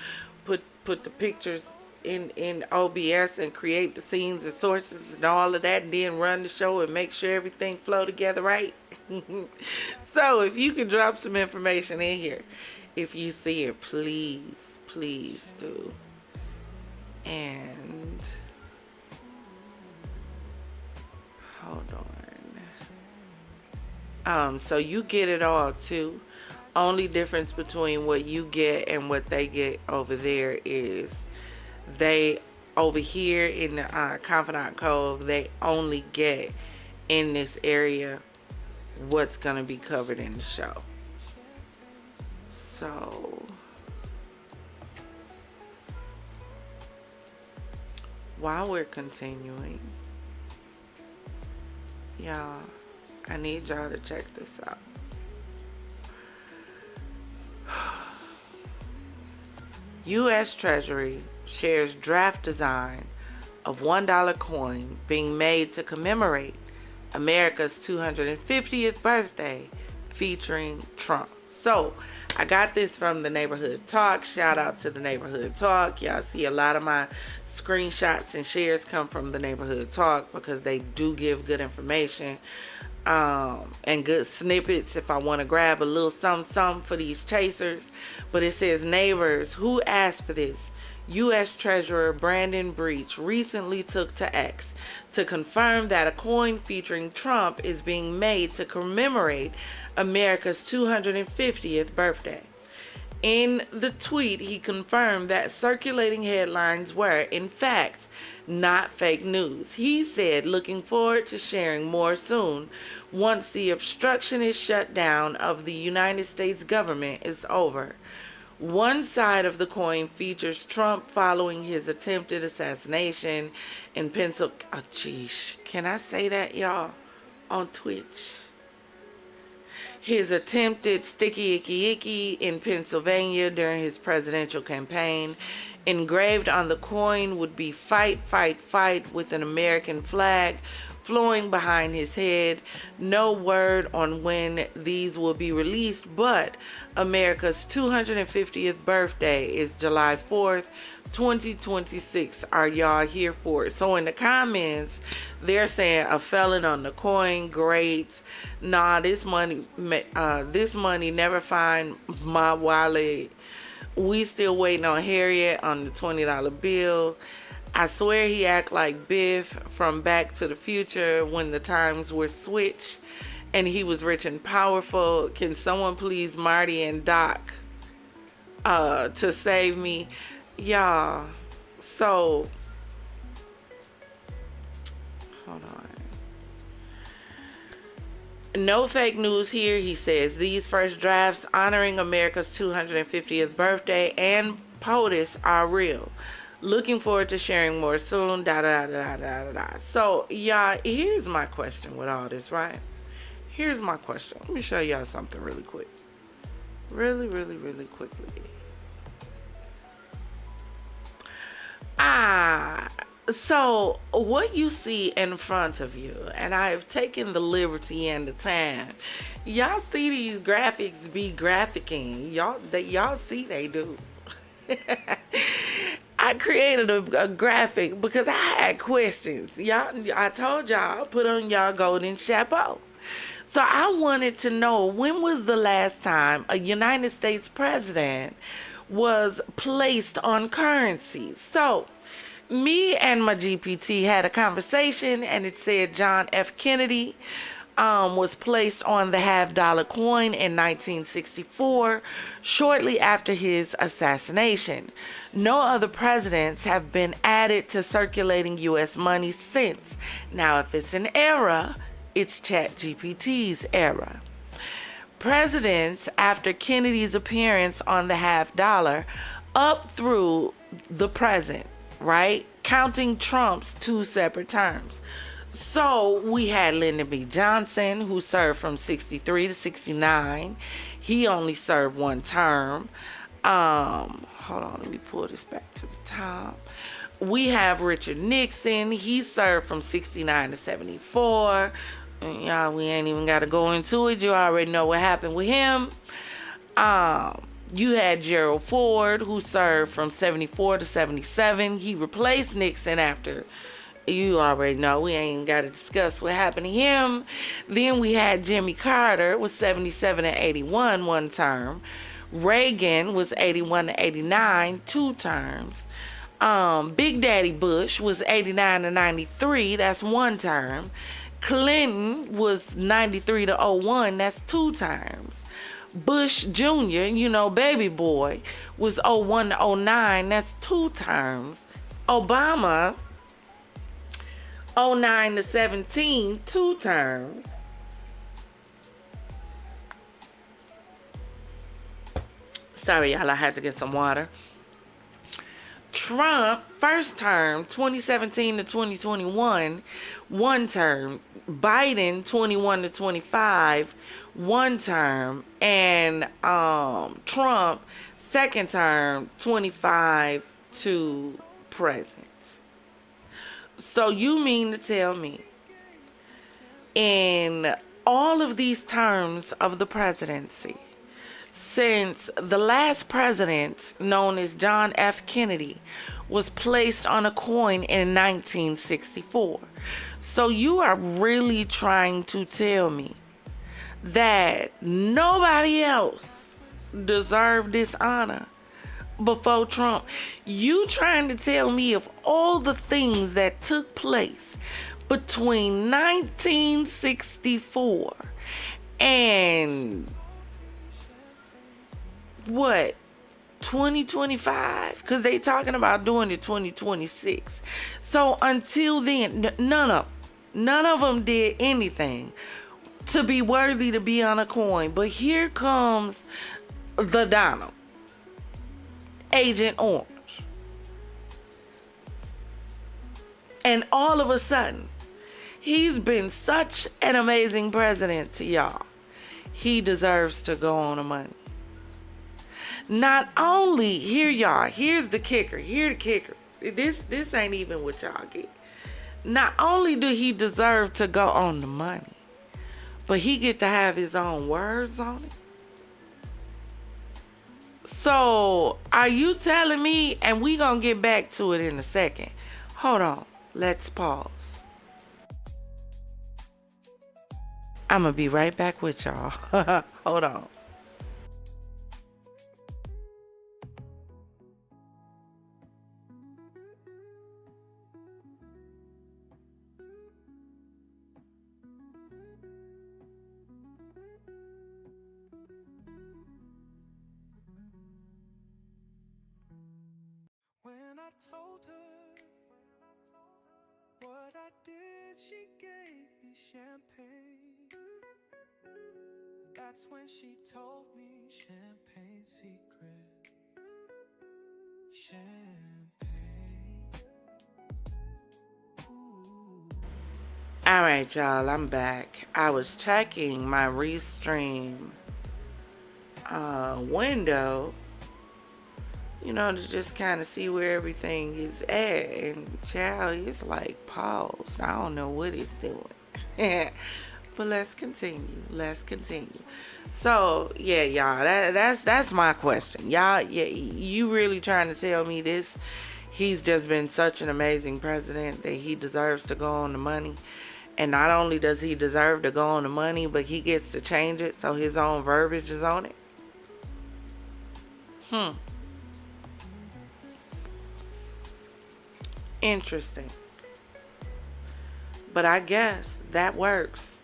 put the pictures in OBS and create the scenes and sources and all of that, and then run the show and make sure everything flow together right. So if you can drop some information in here, if you see it, please do. And hold on. So you get it all too. Only difference between what you get and what they get over there is they over here in the Confidant Cove, they only get in this area what's going to be covered in the show. So while we're continuing, y'all, I need y'all to check this out. U.S. Treasury shares draft design of $1 coin being made to commemorate America's 250th birthday featuring Trump. So I got this from the Neighborhood Talk. Shout out to the Neighborhood Talk. Y'all see a lot of my screenshots and shares come from the Neighborhood Talk because they do give good information and good snippets if I want to grab a little something for these chasers. But it says, neighbors, who asked for this? U.S. Treasurer Brandon Breach recently took to X to confirm that a coin featuring Trump is being made to commemorate America's 250th birthday. In the tweet, he confirmed that circulating headlines were, in fact, not fake news. He said, looking forward to sharing more soon once the obstructionist shutdown of the United States government is over. One side of the coin features Trump following his attempted assassination in Pennsylvania. Oh, geez. Can I say that, y'all? On Twitch. His attempted sticky icky icky in Pennsylvania during his presidential campaign. Engraved on the coin would be fight, fight, fight with an American flag flowing behind his head. No word on when these will be released, but America's 250th birthday is July 4th, 2026. Are y'all here for it? So in the comments, they're saying a felon on the coin. Great. Nah, this money never find my wallet. We still waiting on Harriet on the $20 bill. I swear he act like Biff from Back to the Future when the times were switched and he was rich and powerful. Can someone please Marty and Doc to save me? Y'all, so hold on. No fake news here, he says. These first drafts honoring America's 250th birthday and POTUS are real. Looking forward to sharing more soon. So, y'all, here's my question with all this, right? Here's my question. Let me show y'all something really quick. Really quickly. So what you see in front of you, and I have taken the liberty and the time. Y'all see these graphics be graphicking. Y'all see they do. I created a graphic because I had questions. I told y'all, put on y'all golden chapeau. So I wanted to know, when was the last time a United States president was placed on currency? So me and my GPT had a conversation, and it said John F. Kennedy was placed on the $50 coin in 1964, shortly after his assassination. No other presidents have been added to circulating U.S. money since. Now, if it's an era, it's ChatGPT's era. Presidents after Kennedy's appearance on the $50 up through the present, right? Counting Trump's 2 separate terms. So we had Lyndon B. Johnson, who served from 63 to 69. He only served 1 term. Hold on, let me pull this back to the top. We have Richard Nixon. He served from 69 to 74. And y'all, we ain't even got to go into it. You already know what happened with him. You had Gerald Ford, who served from 74 to 77. He replaced Nixon after, you already know, we ain't got to discuss what happened to him. Then we had Jimmy Carter, was 77 and 81, one term. Reagan was 81 to 89, two terms. Big Daddy Bush was 89 to 93, that's one term. Clinton was 93 to 01, that's two terms. Bush Jr., you know, baby boy, was 01 to 09, that's two terms. Obama, 09 to 17, two terms. Sorry, y'all, I had to get some water. Trump, first term, 2017 to 2021, one term. Biden, 21 to 25, one term. And Trump, second term, 25 to present. So you mean to tell me, in all of these terms of the presidency, since the last president, known as John F. Kennedy, was placed on a coin in 1964. So you are really trying to tell me that nobody else deserved this honor before Trump? You trying to tell me of all the things that took place between 1964 and what, 2025? Because they talking about doing it 2026. So until then, none of them did anything to be worthy to be on a coin. But here comes the Donald, Agent Orange. And all of a sudden, he's been such an amazing president to y'all. He deserves to go on the money. Not only, here y'all, here's the kicker. This ain't even what y'all get. Not only do he deserve to go on the money, but he get to have his own words on it. So, are you telling me, and we gonna get back to it in a second. Hold on, let's pause. I'm gonna be right back with y'all. Hold on. When I told her what I did, she gave me champagne. That's when she told me champagne secret. Champagne. Ooh. All right, y'all, I'm back. I was checking my Restream window, you know, to just kind of see where everything is at. And child, it's like paused. I don't know what it's doing. But let's continue. So yeah, y'all, that's my question. Y'all, yeah, you really trying to tell me this? He's just been such an amazing president that he deserves to go on the money. And not only does he deserve to go on the money, but he gets to change it so his own verbiage is on it. Interesting. But I guess that works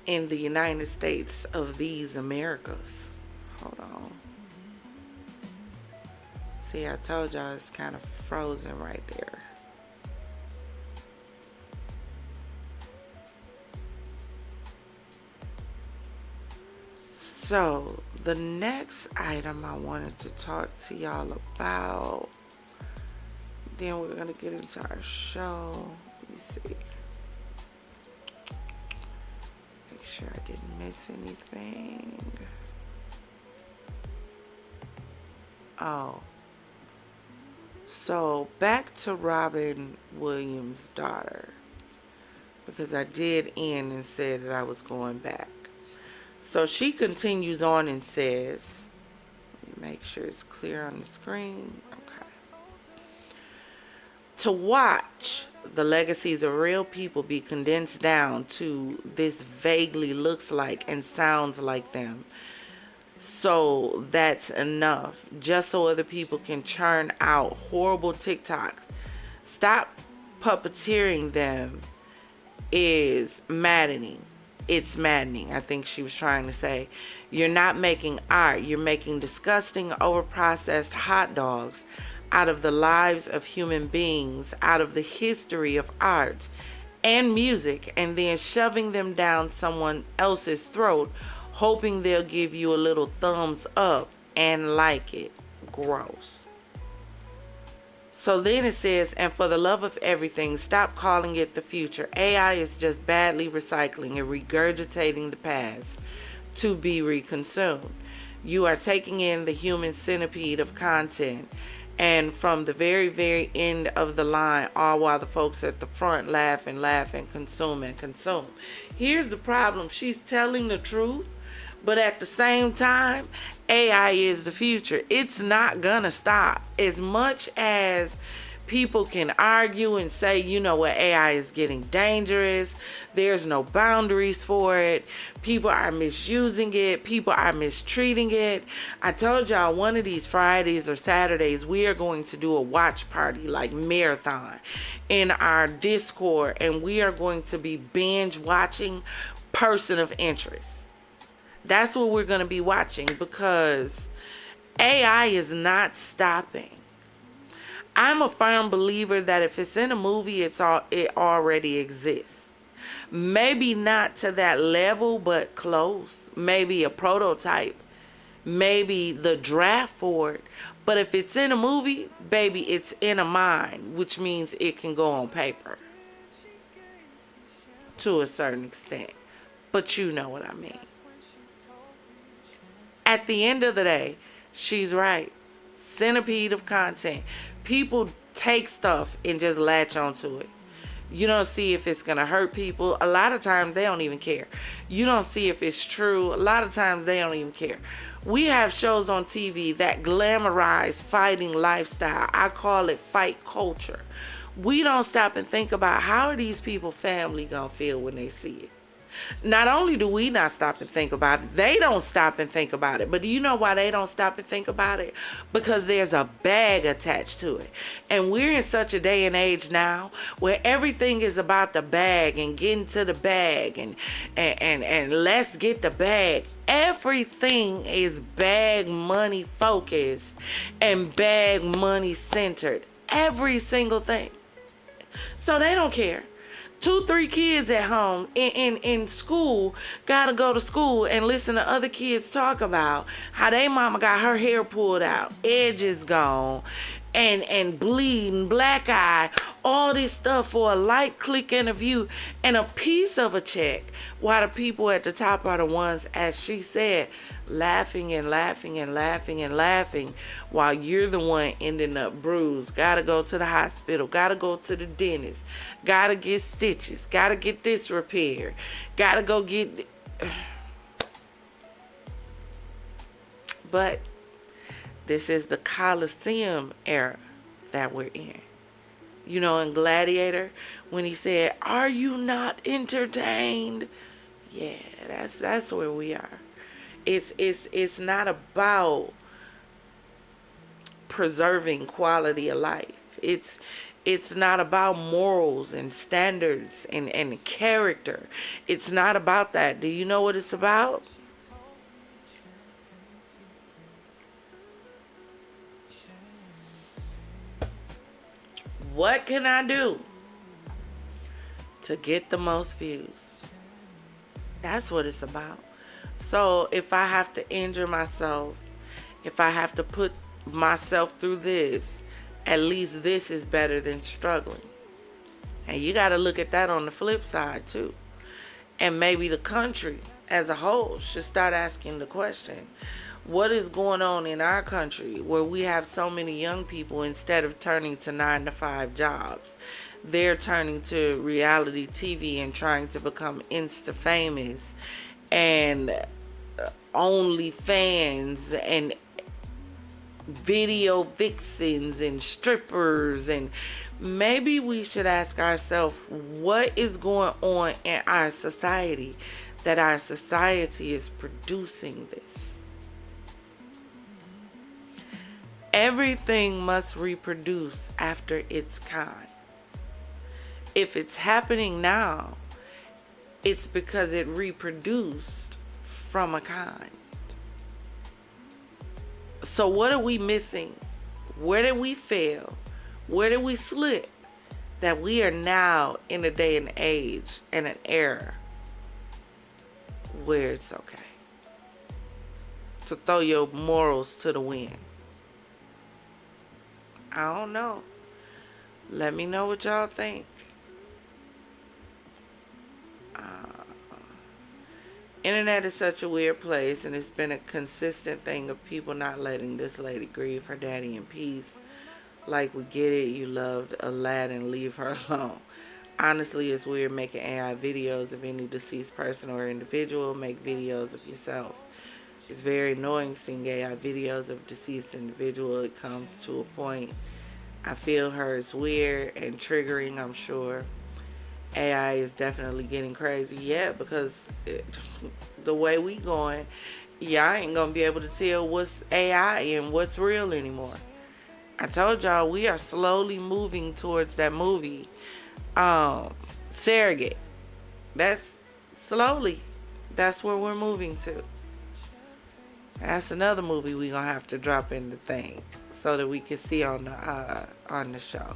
in the United States of these Americas. Hold on. See, I told y'all it's kind of frozen right there. So, the next item I wanted to talk to y'all about, then we're going to get into our show. Let me see. Make sure I didn't miss anything. Oh. So, back to Robin Williams' daughter. Because I did end and said that I was going back. So she continues on and says, make sure it's clear on the screen. Okay. To watch the legacies of real people be condensed down to this vaguely looks like and sounds like them. So that's enough. Just so other people can churn out horrible TikToks. Stop puppeteering them is maddening. It's maddening, I think she was trying to say. You're not making art. You're making disgusting, overprocessed hot dogs out of the lives of human beings, out of the history of art and music, and then shoving them down someone else's throat, hoping they'll give you a little thumbs up and like it. Gross. So then it says, and for the love of everything, stop calling it the future. AI is just badly recycling and regurgitating the past to be reconsumed. You are taking in the human centipede of content, and from the very, very end of the line, all while the folks at the front laugh and consume and consume. Here's the problem. She's telling the truth, but at the same time, AI is the future. It's not gonna stop. As much as people can argue and say, you know what, AI is getting dangerous, there's no boundaries for it, people are misusing it, people are mistreating it. I told y'all one of these Fridays or Saturdays we are going to do a watch party, like marathon, in our Discord, and we are going to be binge watching Person of Interest. That's what we're going to be watching, because AI is not stopping. I'm a firm believer that if it's in a movie, it already exists. Maybe not to that level, but close. Maybe a prototype. Maybe the draft for it. But if it's in a movie, baby, it's in a mind, which means it can go on paper to a certain extent. But you know what I mean. At the end of the day, she's right. Centipede of content. People take stuff and just latch onto it. You don't see if it's going to hurt people. A lot of times they don't even care. You don't see if it's true. A lot of times they don't even care. We have shows on TV that glamorize fighting lifestyle. I call it fight culture. We don't stop and think about how are these people family going to feel when they see it. Not only do we not stop and think about it, they don't stop and think about it. But do you know why they don't stop and think about it? Because there's a bag attached to it. And we're in such a day and age now where everything is about the bag and getting to the bag and let's get the bag. Everything is bag money focused and bag money centered. Every single thing. So they don't care. 2-3 kids at home in school gotta go to school and listen to other kids talk about how they mama got her hair pulled out, edges gone, and bleeding, black eye, all this stuff for a light click and a view and a piece of a check, while the people at the top are the ones, as she said, laughing and laughing and laughing and laughing, while you're the one ending up bruised. Gotta go to the hospital, gotta go to the dentist, gotta get stitches, gotta get this repaired, gotta go get... But this is the Coliseum era that we're in. You know, in Gladiator, when he said, "Are you not entertained?" Yeah, that's where we are. It's not about preserving quality of life. It's not about morals and standards and character. It's not about that. Do you know what it's about? What can I do to get the most views? That's what it's about. So if I have to injure myself, if I have to put myself through this, at least this is better than struggling. And you got to look at that on the flip side too. And maybe the country as a whole should start asking the question, what is going on in our country where we have so many young people, instead of turning to 9-to-5 jobs, they're turning to reality TV and trying to become Insta famous and OnlyFans and video vixens and strippers, and maybe we should ask ourselves, what is going on in our society that our society is producing this? Everything must reproduce after its kind. If it's happening now, it's because it reproduced from a kind. So what are we missing? Where did we fail? Where did we slip? That we are now in a day and age and an era where it's okay to throw your morals to the wind. I don't know. Let me know what y'all think. Internet is such a weird place, and it's been a consistent thing of people not letting this lady grieve her daddy in peace. Like, we get it, you loved Aladdin, leave her alone. Honestly, it's weird making AI videos of any deceased person or individual. Make videos of yourself. It's very annoying seeing AI videos of deceased individual. It comes to a point. I feel her. It's weird and triggering, I'm sure. AI is definitely getting crazy. Yeah, because the way we going, y'all ain't going to be able to tell what's AI and what's real anymore. I told y'all we are slowly moving towards that movie, Surrogate. That's slowly. That's where we're moving to. That's another movie we're going to have to drop in the thing so that we can see on the show.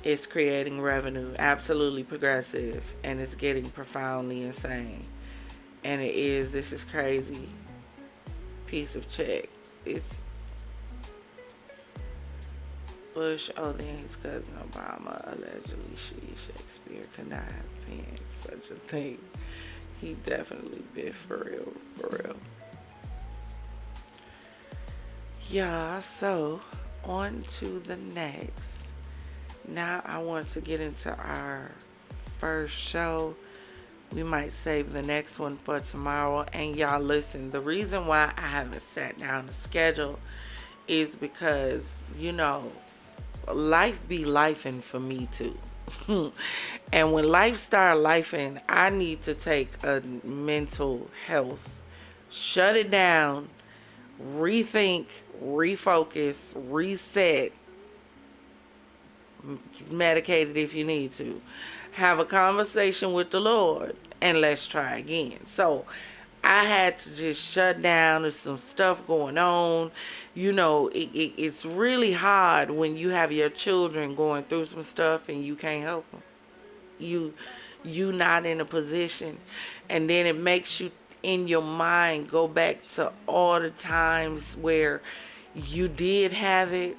It's creating revenue, absolutely progressive, and it's getting profoundly insane. And it is, this is crazy. Piece of check. It's Bush, then his cousin Obama allegedly Shakespeare could not have penned such a thing. He definitely bit for real, for real. Yeah, so on to the next. Now I want to get into our first show. We might save the next one for tomorrow. And y'all listen, the reason why I haven't sat down to schedule is because, you know, life be lifing for me too. And when life start lifing, I need to take a mental health, shut it down, rethink, refocus, reset, medicated if you need to, have a conversation with the Lord, and let's try again. So I had to just shut down. There's some stuff going on. You know, it's really hard when you have your children going through some stuff and you can't help them. You not in a position, and then it makes you in your mind go back to all the times where you did have it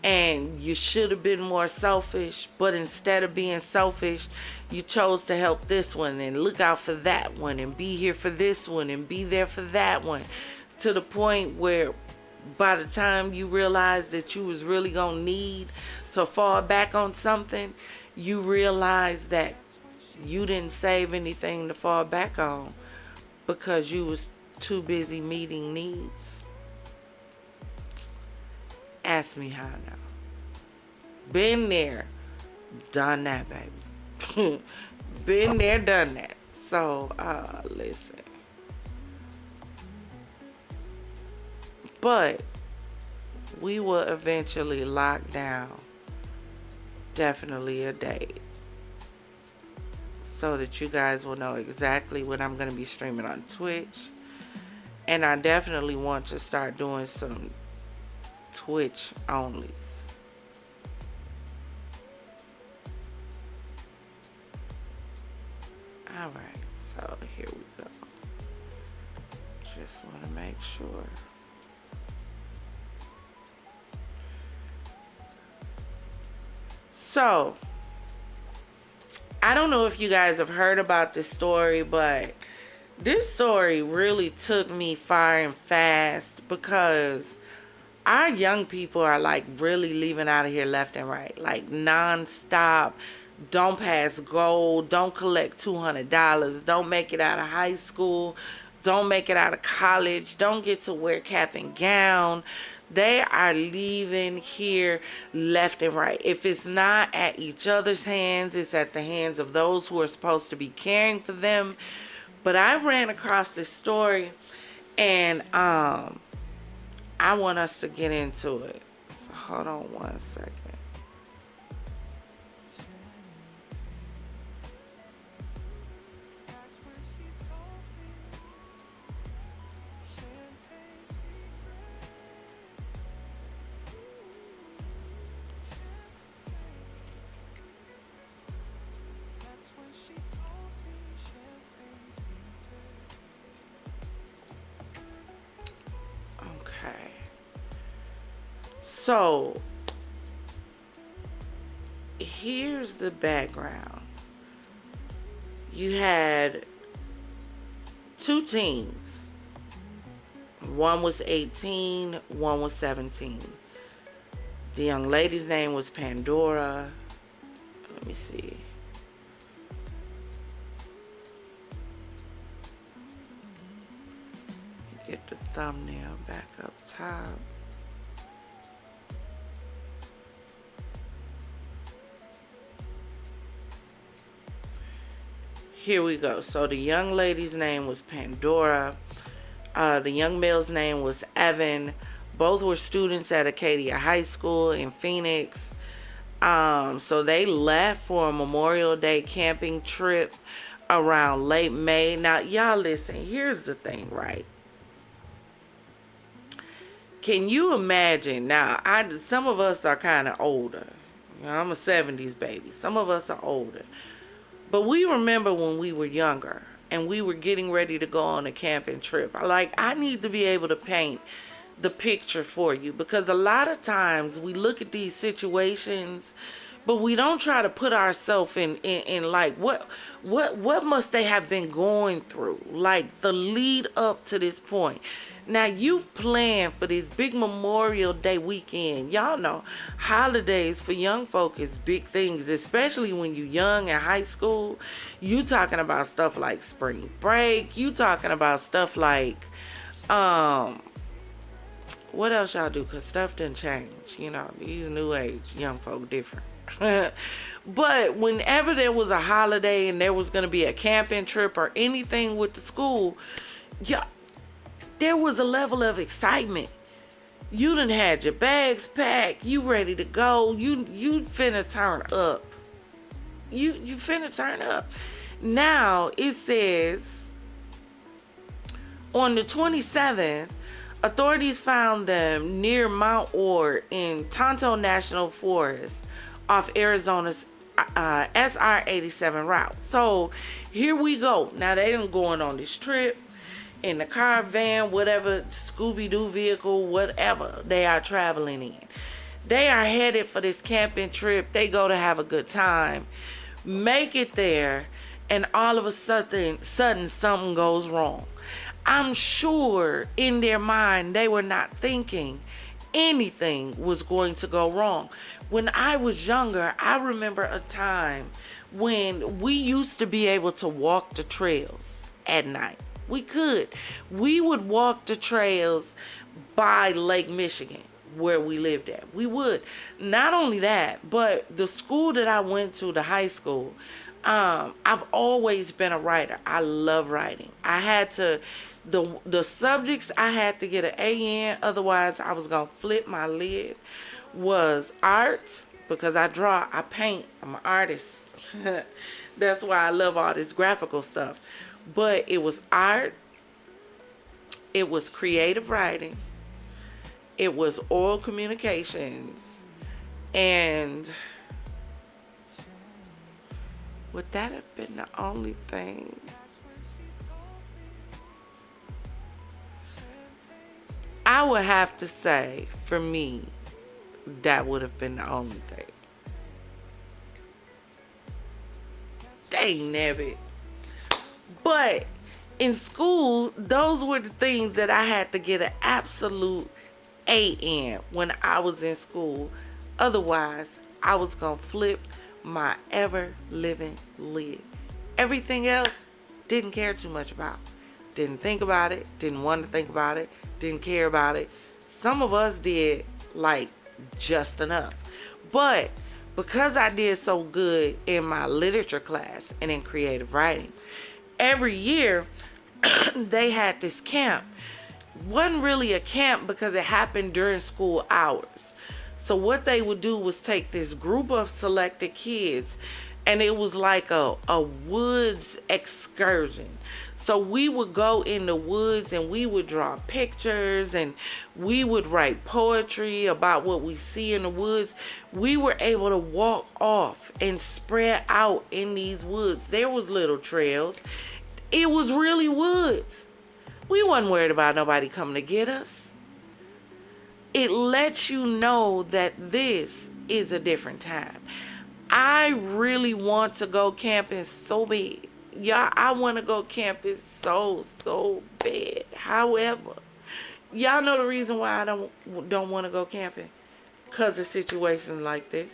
and you should have been more selfish, but instead of being selfish, you chose to help this one and look out for that one and be here for this one and be there for that one, to the point where by the time you realized that you was really gonna need to fall back on something, you realized that you didn't save anything to fall back on because you was too busy meeting needs. Ask me how now. Been there, done that, baby. Been there, done that. So, listen. But we will eventually lock down definitely a date so that you guys will know exactly what I'm going to be streaming on Twitch. And I definitely want to start doing some Twitch onlys. Alright, so here we go. Just want to make sure. So, I don't know if you guys have heard about this story, but this story really took me far and fast because our young people are like really leaving out of here left and right, like non-stop. Don't pass gold, don't collect $200, don't make it out of high school, don't make it out of college, don't get to wear cap and gown. They are leaving here left and right. If it's not at each other's hands, it's at the hands of those who are supposed to be caring for them. But I ran across this story, and I want us to get into it. So hold on one second. So, here's the background. You had two teens. One was 18, one was 17. The young lady's name was Pandora. Let me see. Get the thumbnail back up top. Here we go. So the young lady's name was Pandora. The young male's name was Evan. Both were students at Acadia High School in Phoenix. So they left for a Memorial Day camping trip around late May. Now, y'all listen, here's the thing, right? Can you imagine? Now, some of us are kind of older. You know, I'm a 70s baby. Some of us are older. But we remember when we were younger and we were getting ready to go on a camping trip. I need to be able to paint the picture for you, because a lot of times we look at these situations, but we don't try to put ourselves in like what must they have been going through, like the lead up to this point. Now, you've planned for this big Memorial Day weekend. Y'all know holidays for young folk is big things, especially when you're young in high school. You talking about stuff like spring break. You talking about stuff like, what else y'all do? Because stuff didn't change. You know, these new age young folk different. But whenever there was a holiday and there was going to be a camping trip or anything with the school, yeah, there was a level of excitement. You done had your bags packed. You ready to go. You finna turn up. You finna turn up. Now, it says, on the 27th, authorities found them near Mount Ord in Tonto National Forest off Arizona's SR 87 route. So, here we go. Now, they done going on this trip in the car, van, whatever, Scooby-Doo vehicle, whatever they are traveling in. They are headed for this camping trip. They go to have a good time, make it there, and all of a sudden something goes wrong. I'm sure in their mind they were not thinking anything was going to go wrong. When I was younger, I remember a time when we used to be able to walk the trails at night. We could. We would walk the trails by Lake Michigan, where we lived at. We would. Not only that, but the school that I went to, the high school, I've always been a writer. I love writing. I had to, the subjects I had to get an A in, otherwise I was going to flip my lid, was art, because I draw, I paint, I'm an artist. That's why I love all this graphical stuff. But it was art, it was creative writing, it was oral communications, and would that have been the only thing? I would have to say, for me, that would have been the only thing. Dang nabbit. But in school, those were the things that I had to get an absolute A in when I was in school. Otherwise, I was going to flip my ever-living lid. Everything else, didn't care too much about. didn't think about it, didn't want to think about it, didn't care about it. Some of us did like just enough. But because I did so good in my literature class and in creative writing, every year they had this camp. Wasn't really a camp because it happened during school hours. So what they would do was take this group of selected kids, and it was like a woods excursion. So we would go in the woods and we would draw pictures and we would write poetry about what we see in the woods. We were able to walk off and spread out in these woods. There was little trails. It was really woods. We wasn't worried about nobody coming to get us. It lets you know that this is a different time. I really want to go camping so bad. Y'all, I want to go camping so bad. However, y'all know the reason why I don't want to go camping? Because of situations like this.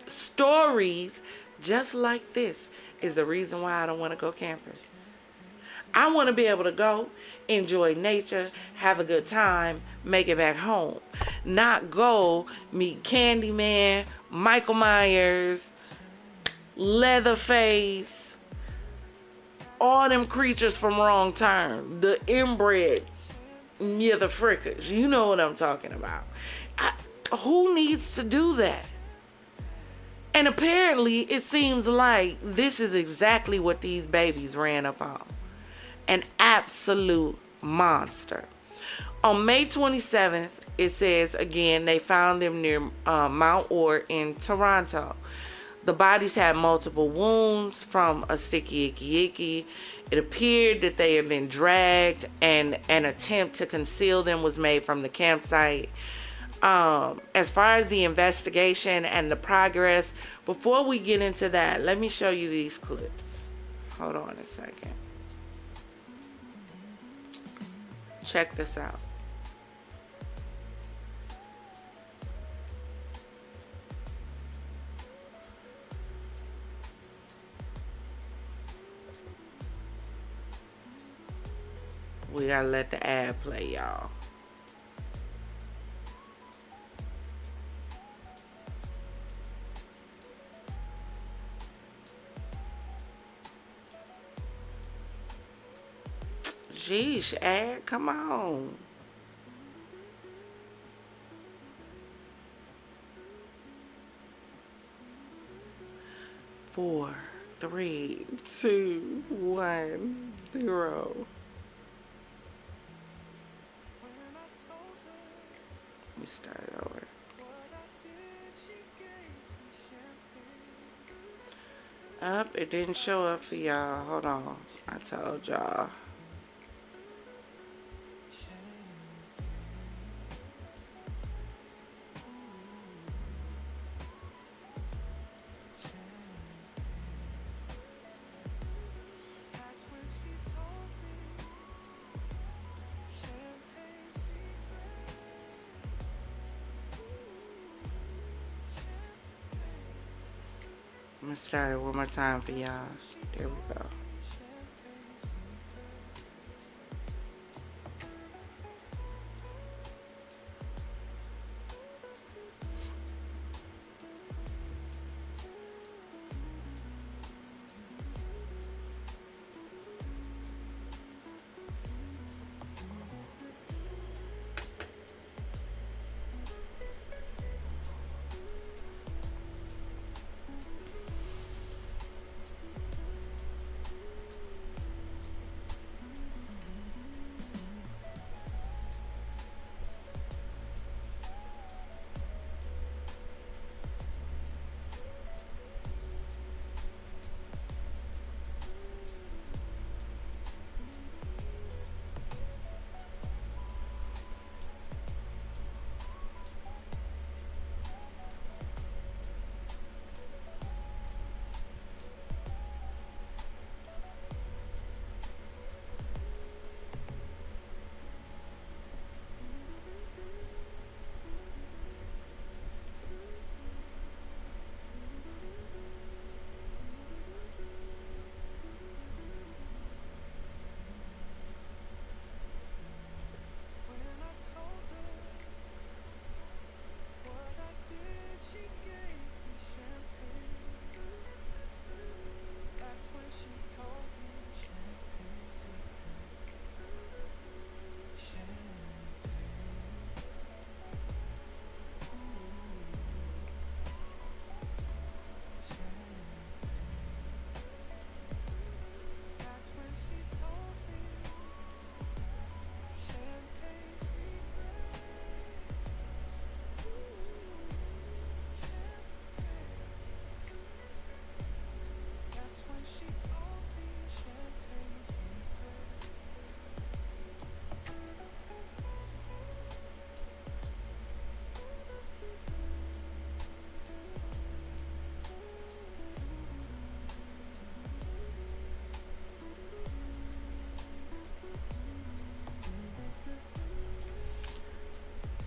Stories just like this is the reason why I don't want to go camping. I want to be able to go, enjoy nature, have a good time, make it back home. Not go meet Candyman, Michael Myers, Leatherface, all them creatures from Wrong Turn, the inbred motherfuckers. You know what I'm talking about. Who needs to do that? And apparently it seems like this is exactly what these babies ran up on. An absolute monster. On May 27th, it says, again, they found them near Mount Orr in Toronto. The bodies had multiple wounds from a sticky icky icky. It appeared that they had been dragged and an attempt to conceal them was made from the campsite. As far as the investigation and the progress, before we get into that, let me show you these clips. Hold on a second. Check this out. We gotta let the ad play, y'all. Jeez, ad, come on. Four, 3, 2, 1, 0. Let me start it over. Up, it didn't show up for y'all. Hold on. I told y'all. I'm gonna start it one more time for y'all. There we go.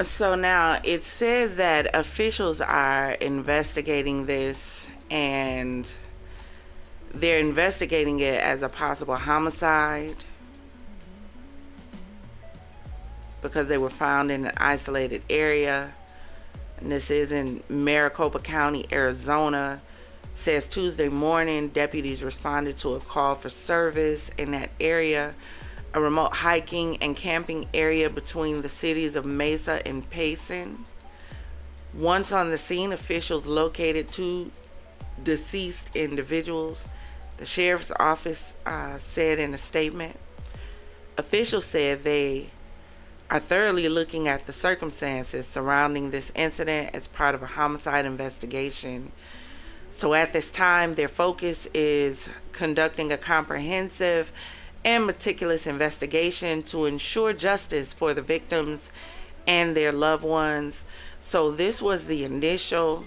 So now it says that officials are investigating this, and they're investigating it as a possible homicide because they were found in an isolated area. And this is in Maricopa County, Arizona. It says Tuesday morning, deputies responded to a call for service in that area, a remote hiking and camping area between the cities of Mesa and Payson. Once on the scene, officials located two deceased individuals. The sheriff's office said in a statement. Officials said they are thoroughly looking at the circumstances surrounding this incident as part of a homicide investigation. So at this time, their focus is conducting a comprehensive and meticulous investigation to ensure justice for the victims and their loved ones. So this was the initial,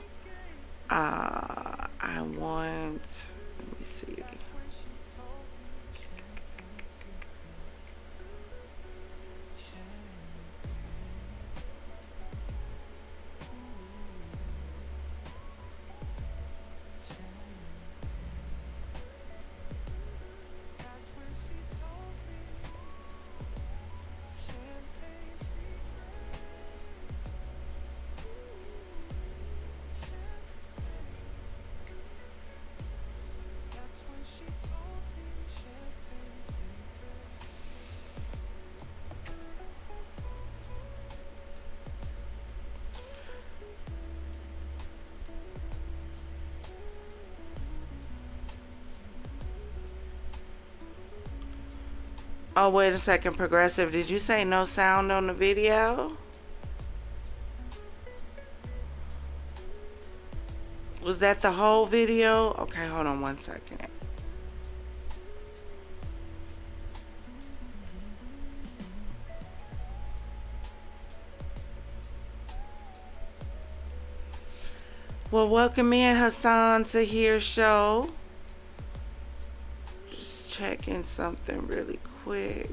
let me see. Oh, wait a second, Progressive. Did you say no sound on the video? Was that the whole video? Okay, hold on one second. Well, welcome in, Hassan Tahir Show. Just checking something really quick.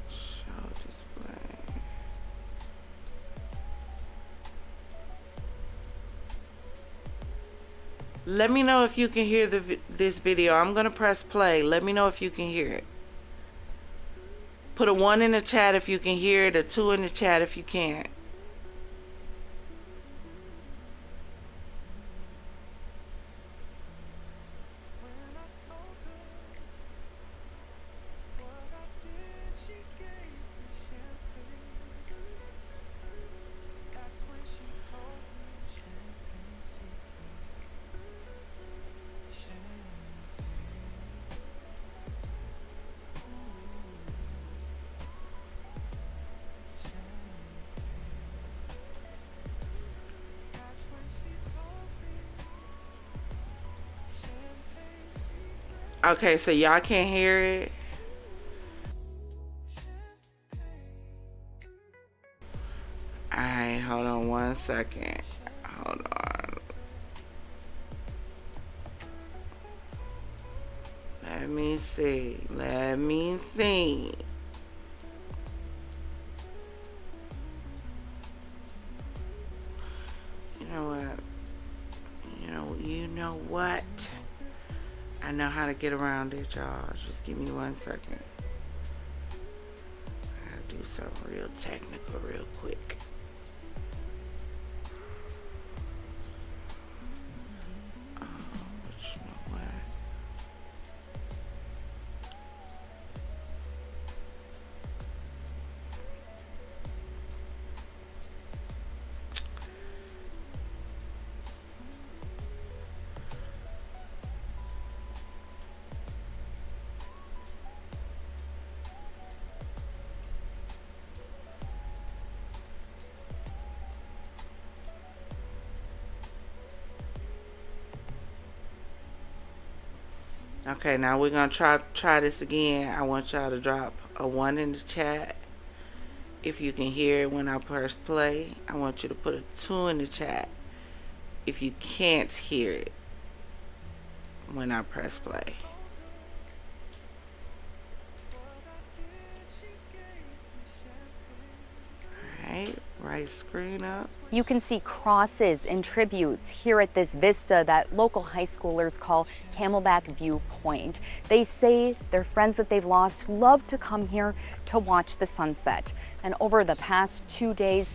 Show display. Let me know if you can hear this video. I'm gonna press play. Let me know if you can hear it. Put a 1 in the chat if you can hear it, a 2 in the chat if you can't. Okay, so y'all can't hear it. Alright, hold on one second. Hold on. Let me see. Let me see. You know what? You know what? I know how to get around it, y'all. Just give me 1 second. I gotta do something real technical real quick. But you know what? Okay, now we're gonna try this again. I want y'all to drop a 1 in the chat if you can hear it when I press play. I want you to put a 2 in the chat if you can't hear it when I press play. Right screen up. You can see crosses and tributes here at this vista that local high schoolers call Camelback Viewpoint. They say their friends that they've lost love to come here to watch the sunset. And over the past 2 days,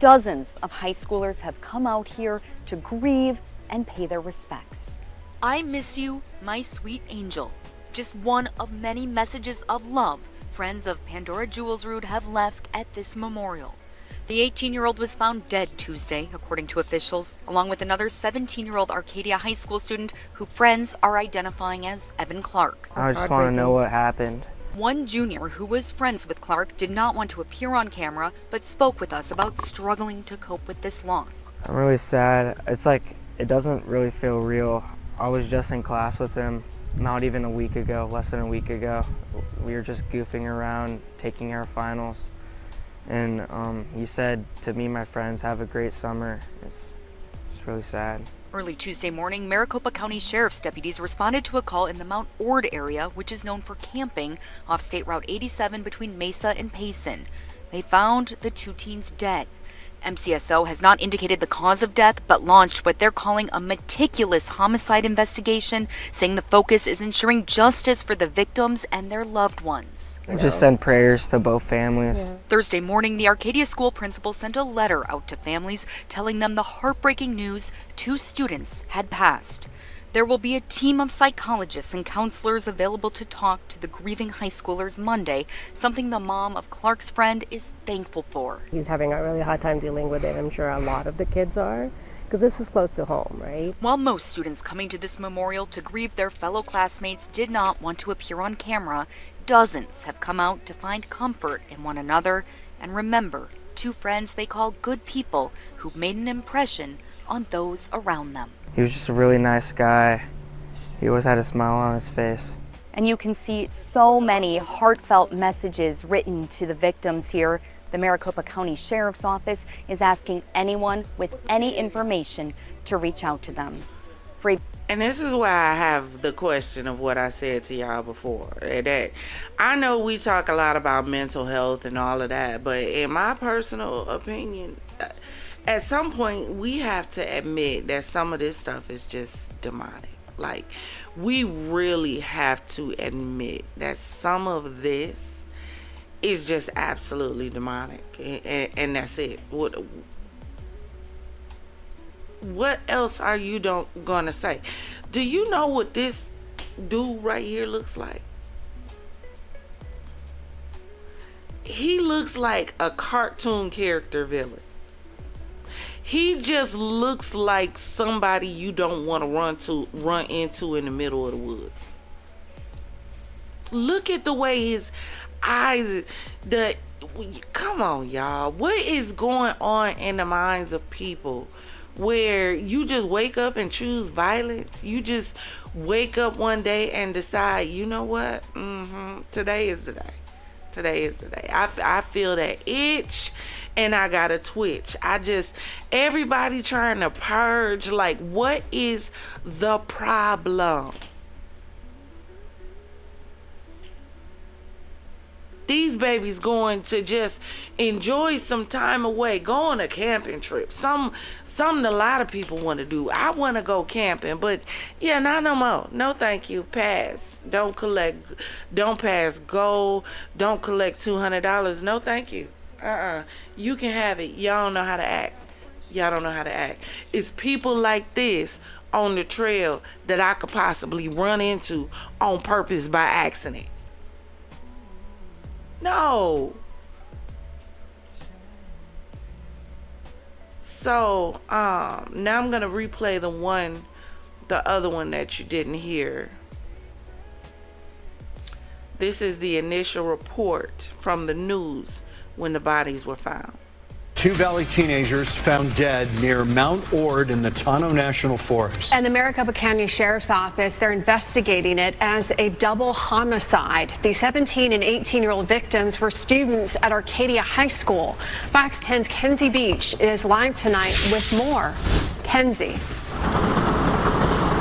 dozens of high schoolers have come out here to grieve and pay their respects. I miss you, my sweet angel. Just one of many messages of love friends of Pandora Jewelsrud have left at this memorial. The 18-year-old was found dead Tuesday, according to officials, along with another 17-year-old Arcadia High School student who friends are identifying as Evan Clark. I just want to know what happened. One junior who was friends with Clark did not want to appear on camera, but spoke with us about struggling to cope with this loss. I'm really sad. It's like it doesn't really feel real. I was just in class with him not even a week ago, less than a week ago. We were just goofing around, taking our finals. And he said to me and my friends, have a great summer. It's really sad. Early Tuesday morning, Maricopa County Sheriff's deputies responded to a call in the Mount Ord area, which is known for camping, off State Route 87 between Mesa and Payson. They found the two teens dead. MCSO has not indicated the cause of death, but launched what they're calling a meticulous homicide investigation, saying the focus is ensuring justice for the victims and their loved ones. Just send prayers to both families. Thursday morning, the Arcadia school principal sent a letter out to families telling them the heartbreaking news: 2 students had passed. There will be a team of psychologists and counselors available to talk to the grieving high schoolers Monday, something the mom of Clark's friend is thankful for. He's having a really hard time dealing with it. I'm sure a lot of the kids are, because this is close to home, right? While most students coming to this memorial to grieve their fellow classmates did not want to appear on camera, dozens have come out to find comfort in one another and remember 2 friends they call good people who've made an impression on those around them. He was just a really nice guy. He always had a smile on his face. And you can see so many heartfelt messages written to the victims here. The Maricopa County Sheriff's Office is asking anyone with any information to reach out to them. And this is why I have the question of what I said to y'all before. That I know we talk a lot about mental health and all of that, but in my personal opinion, at some point we have to admit that some of this stuff is just demonic. Like, we really have to admit that some of this is just absolutely demonic, and that's it. What else are you gonna say? Do you know what this dude right here looks like? He looks like a cartoon character villain. He just looks like somebody you don't want to run into in the middle of the woods. Look at the way his eyes, come on, y'all. What is going on in the minds of people where you just wake up and choose violence? You just wake up one day and decide, you know what? Today is the day. Today is the day. I feel that itch and I got a twitch. Everybody trying to purge. Like, what is the problem? These babies going to just enjoy some time away, go on a camping trip. Something a lot of people want to do. I want to go camping, but yeah, not no more. No, thank you. Pass. Don't pass go. Don't collect $200. No, thank you. You can have it. Y'all don't know how to act. Y'all don't know how to act. It's people like this on the trail that I could possibly run into on purpose by accident. No. So, now I'm going to replay the other one that you didn't hear. This is the initial report from the news when the bodies were found. 2 Valley teenagers found dead near Mount Ord in the Tonto National Forest. And the Maricopa County Sheriff's Office, they're investigating it as a double homicide. The 17 and 18-year-old victims were students at Arcadia High School. Fox 10's Kenzie Beach is live tonight with more. Kenzie.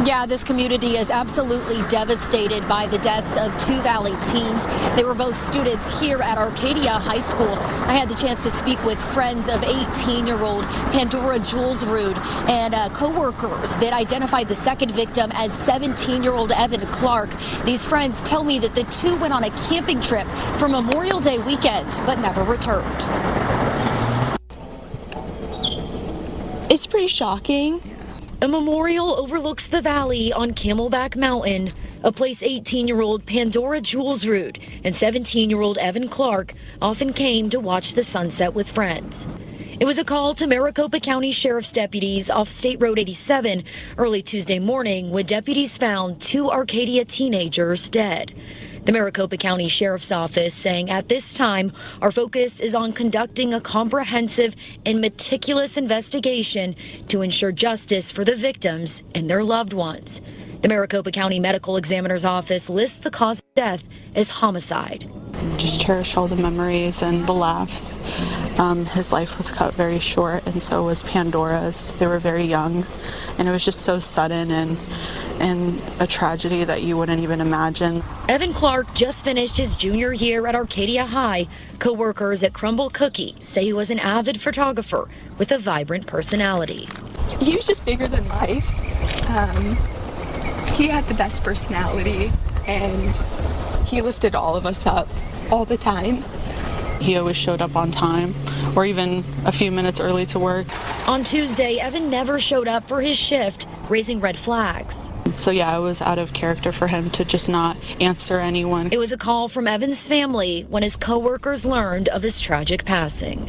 Yeah, this community is absolutely devastated by the deaths of 2 Valley teens. They were both students here at Arcadia High School. I had the chance to speak with friends of 18-year-old Pandora Julesrud and co-workers that identified the second victim as 17-year-old Evan Clark. These friends tell me that the two went on a camping trip for Memorial Day weekend, but never returned. It's pretty shocking. A memorial overlooks the valley on Camelback Mountain, a place 18-year-old Pandora Julesrud and 17-year-old Evan Clark often came to watch the sunset with friends. It was a call to Maricopa County Sheriff's deputies off State Road 87 early Tuesday morning when deputies found 2 Arcadia teenagers dead. The Maricopa County Sheriff's Office saying at this time, our focus is on conducting a comprehensive and meticulous investigation to ensure justice for the victims and their loved ones. The Maricopa County Medical Examiner's Office lists the cause of death as homicide. Just cherish all the memories and the laughs. His life was cut very short, and so was Pandora's. They were very young, and it was just so sudden and a tragedy that you wouldn't even imagine. Evan Clark just finished his junior year at Arcadia High. Co-workers at Crumble Cookie say he was an avid photographer with a vibrant personality. He was just bigger than life. He had the best personality, and he lifted all of us up all the time. He always showed up on time, or even a few minutes early to work. On Tuesday, Evan never showed up for his shift, raising red flags. So yeah, it was out of character for him to just not answer anyone. It was a call from Evan's family when his co-workers learned of his tragic passing.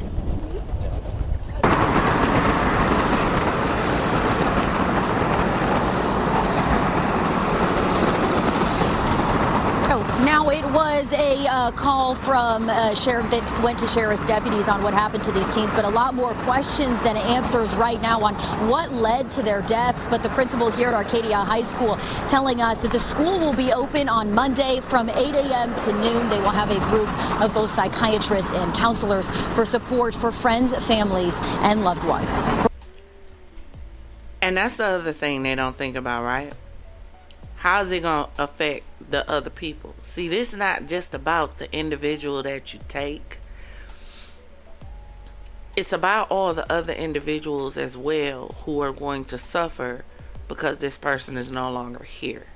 Now, it was a call from sheriff that went to sheriff's deputies on what happened to these teens, but a lot more questions than answers right now on what led to their deaths. But the principal here at Arcadia High School telling us that the school will be open on Monday from 8 a.m. to noon. They will have a group of both psychiatrists and counselors for support for friends, families, and loved ones. And that's the other thing they don't think about, right? How's it going to affect the other people? See, this is not just about the individual that you take. It's about all the other individuals as well who are going to suffer because this person is no longer here.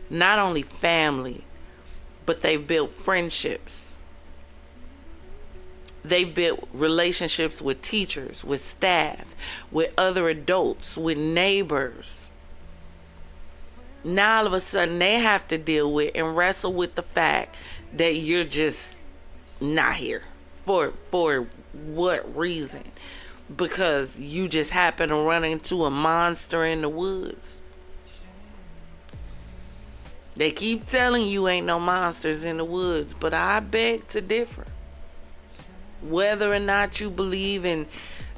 Not only family, but they've built friendships. They've built relationships with teachers, with staff, with other adults, with neighbors. Now all of a sudden they have to deal with and wrestle with the fact that you're just not here. For what reason? Because you just happen to run into a monster in the woods. They keep telling you ain't no monsters in the woods, but I beg to differ. Whether or not you believe in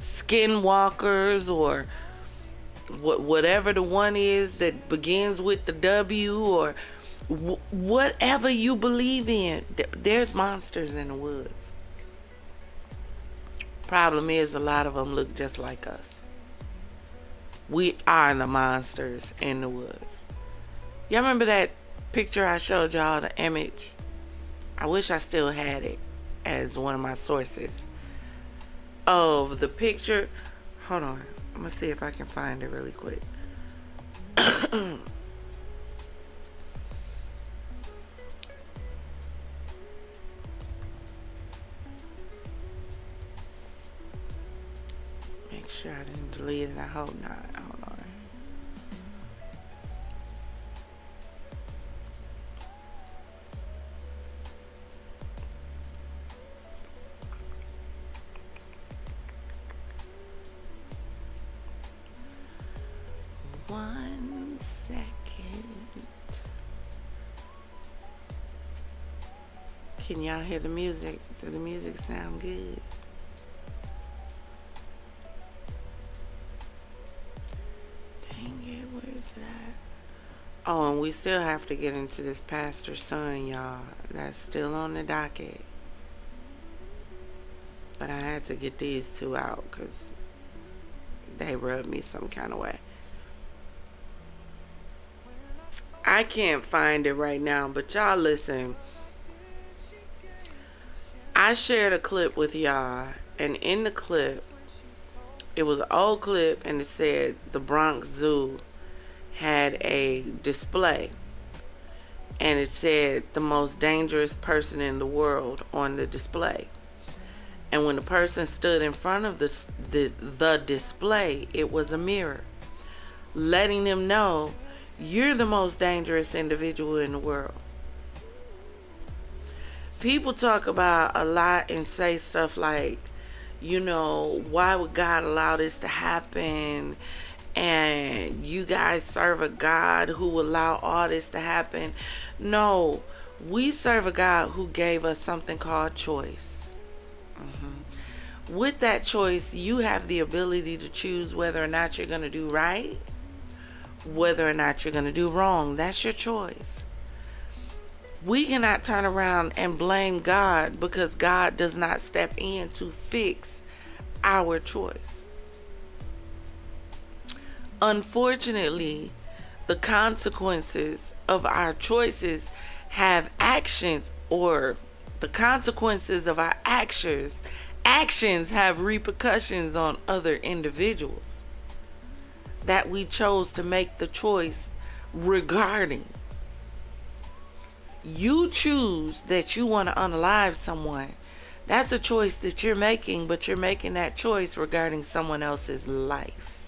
skinwalkers or whatever the one is that begins with the W, or whatever you believe in, there's monsters in the woods. Problem is, a lot of them look just like us. We are the monsters in the woods. Y'all remember that picture I showed y'all, the image? I wish I still had it as one of my sources of the picture. Hold on, I'm gonna see if I can find it really quick. Make sure I didn't delete it. I hope not. Hold on. One second. Can y'all hear the music? Does the music sound good? Dang it, where's it at? Oh, and we still have to get into this pastor's son, y'all. That's still on the docket. But I had to get these two out because they rubbed me some kind of way. I can't find it right now, but y'all listen. I shared a clip with y'all, and in the clip, it was an old clip, and it said the Bronx Zoo had a display, and it said the most dangerous person in the world on the display. And when the person stood in front of the display, it was a mirror, letting them know you're the most dangerous individual in the world. People talk about a lot and say stuff like, you know, why would God allow this to happen? And you guys serve a God who will allow all this to happen. No, we serve a God who gave us something called choice. With that choice, you have the ability to choose whether or not you're going to do right, whether or not you're going to do wrong. That's your choice. We cannot turn around and blame God because God does not step in to fix our choice. Unfortunately, the consequences of our choices have actions, or the consequences of our actions have repercussions on other individuals that we chose to make the choice regarding. You choose that you want to unalive someone. That's a choice that you're making, but you're making that choice regarding someone else's life.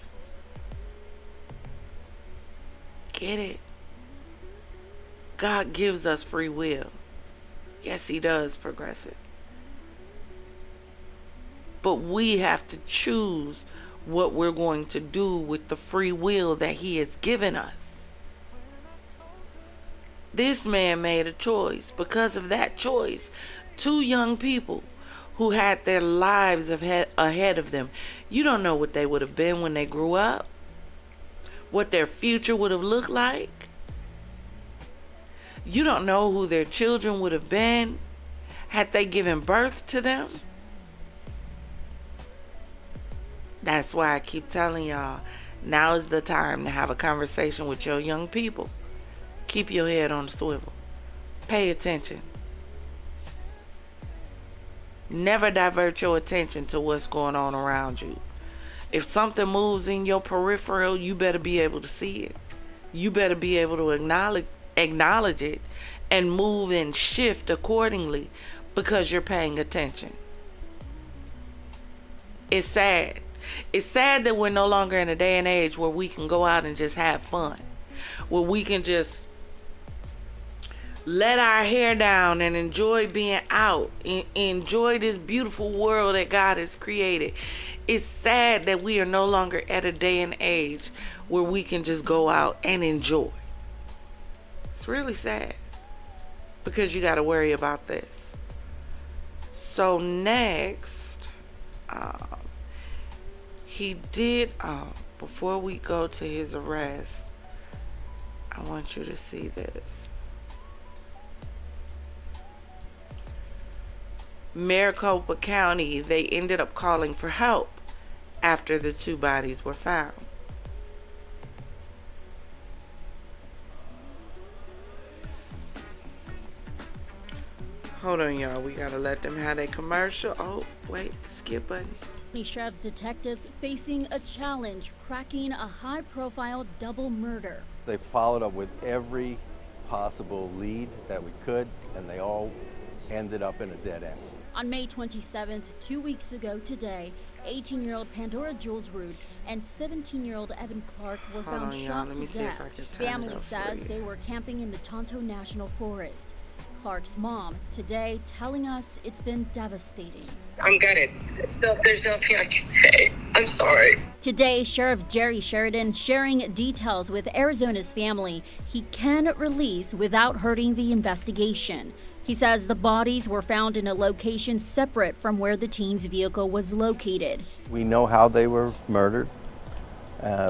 Get it? God gives us free will. Yes, He does, Progressive. But we have to choose what we're going to do with the free will that He has given us. This man made a choice. Because of that choice, 2 young people who had their lives ahead of them, you don't know what they would have been when they grew up, what their future would have looked like. You don't know who their children would have been had they given birth to them. That's why I keep telling y'all, now is the time to have a conversation with your young people. Keep your head on the swivel. Pay attention. Never divert your attention to what's going on around you. If something moves in your peripheral, you better be able to see it. You better be able to acknowledge it and move and shift accordingly because you're paying attention. It's sad. It's sad that we're no longer in a day and age where we can go out and just have fun, where we can just let our hair down and enjoy being out, enjoy this beautiful world that God has created. It's sad that we are no longer at a day and age where we can just go out and enjoy. It's really sad because you got to worry about this. So next, he did, before we go to his arrest, I want you to see this. Maricopa County, they ended up calling for help after the 2 bodies were found. Hold on, y'all. We gotta let them have their commercial. Oh, wait, skip button. Sheriff's detectives facing a challenge, cracking a high-profile double murder. They followed up with every possible lead that we could, and they all ended up in a dead end. On May 27th, 2 weeks ago today, 18-year-old Pandora Jules Rood and 17-year-old Evan Clark were found shot to death. Family says they were camping in the Tonto National Forest. Clark's mom today telling us it's been devastating. I'm gutted. There's nothing I can say. I'm sorry. Today, Sheriff Jerry Sheridan sharing details with Arizona's family he can release without hurting the investigation. He says the bodies were found in a location separate from where the teen's vehicle was located. We know how they were murdered.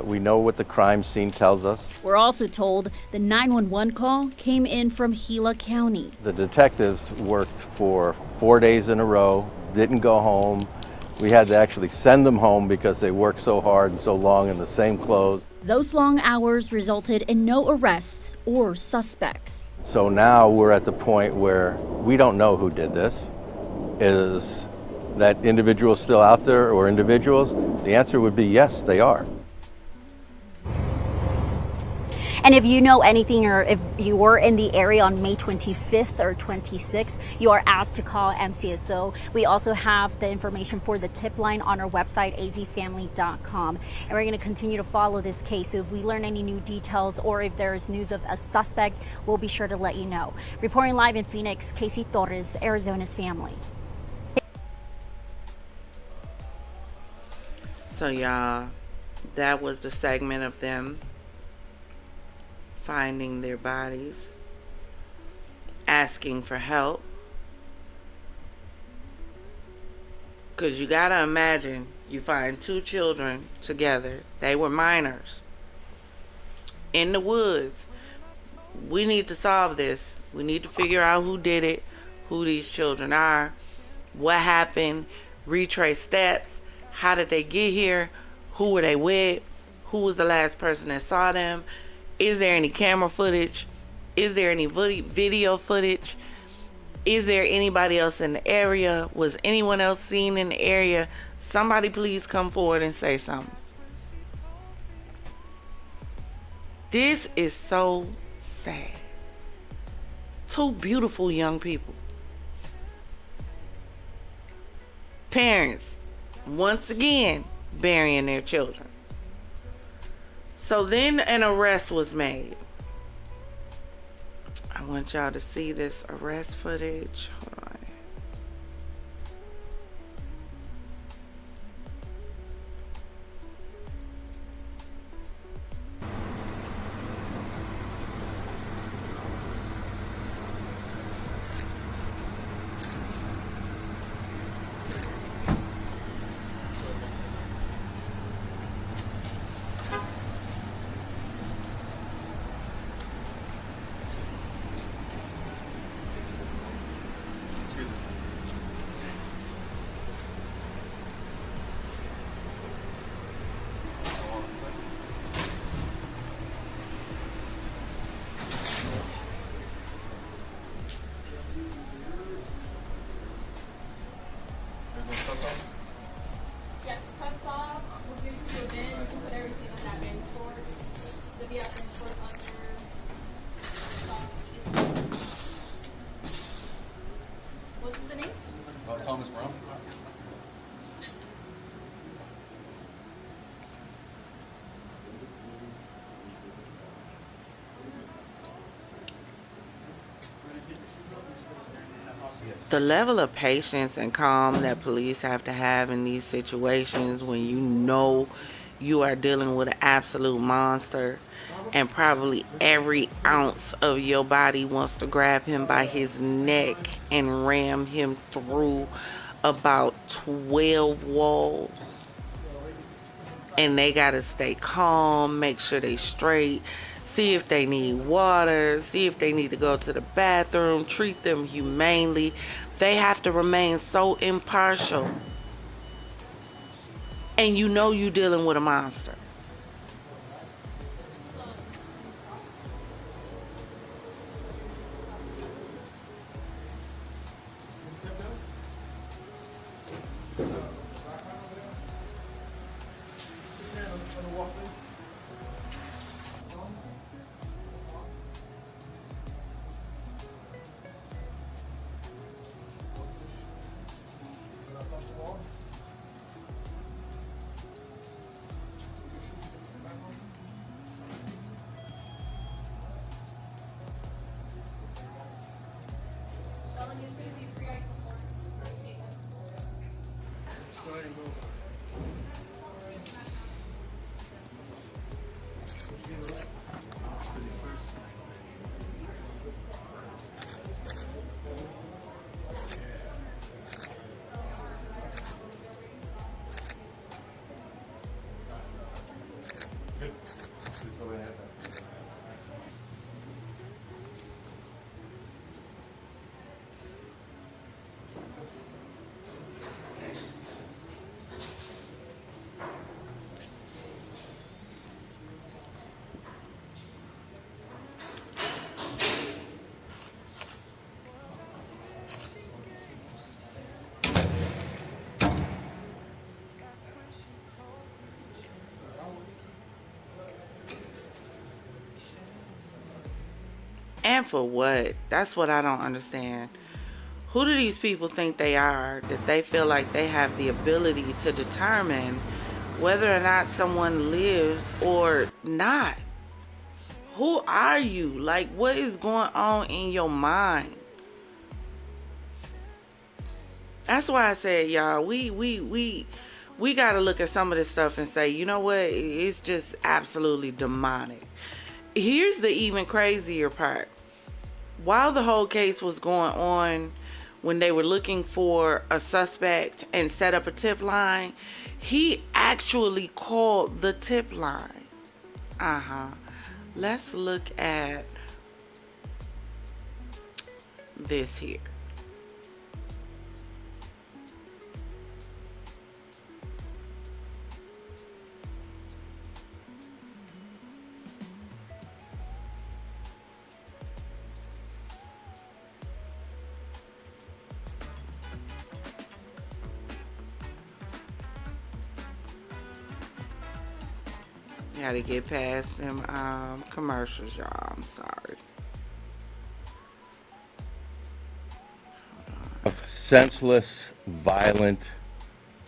We know what the crime scene tells us. We're also told the 911 call came in from Gila County. The detectives worked for 4 days in a row, didn't go home. We had to actually send them home because they worked so hard and so long in the same clothes. Those long hours resulted in no arrests or suspects. So now we're at the point where we don't know who did this. Is that individual still out there or individuals? The answer would be yes, they are. And if you know anything, or if you were in the area on May 25th or 26th, you are asked to call MCSO. We also have the information for the tip line on our website, azfamily.com. And we're going to continue to follow this case. So if we learn any new details or if there is news of a suspect, we'll be sure to let you know. Reporting live in Phoenix, Casey Torres, Arizona's Family. So y'all, that was the segment of them finding their bodies, asking for help. Because you gotta imagine, you find two children together. They were minors in the woods. We need to solve this. We need to figure out who did it, who these children are, what happened, retrace steps. How did they get here? Who were they with? Who was the last person that saw them? Is there any camera footage? Is there any video footage? Is there anybody else in the area? Was anyone else seen in the area? Somebody please come forward and say something. This is so sad. Two beautiful young people. Parents, once again, burying their children. So then an arrest was made. I want y'all to see this arrest footage. Hold on. Yes, cuffs off. We'll give you a bin. You can put everything on that bin. Shorts. The be up in short under. What's the name? Thomas Brown. The level of patience and calm that police have to have in these situations when you know you are dealing with an absolute monster and probably every ounce of your body wants to grab him by his neck and ram him through about 12 walls. And they gotta stay calm, make sure they straight, see if they need water, see if they need to go to the bathroom, treat them humanely. They have to remain so impartial. And you know you're dealing with a monster. And for what? That's what I don't understand. Who do these people think they are, that they feel like they have the ability to determine whether or not someone lives or not? Who are you? Like, what is going on in your mind? That's why I said, y'all, we got to look at some of this stuff and say, you know what? It's just absolutely demonic. Here's the even crazier part. While the whole case was going on, when they were looking for a suspect and set up a tip line, he actually called the tip line. Let's look at this here. Gotta get past them commercials, y'all. I'm sorry. Senseless, violent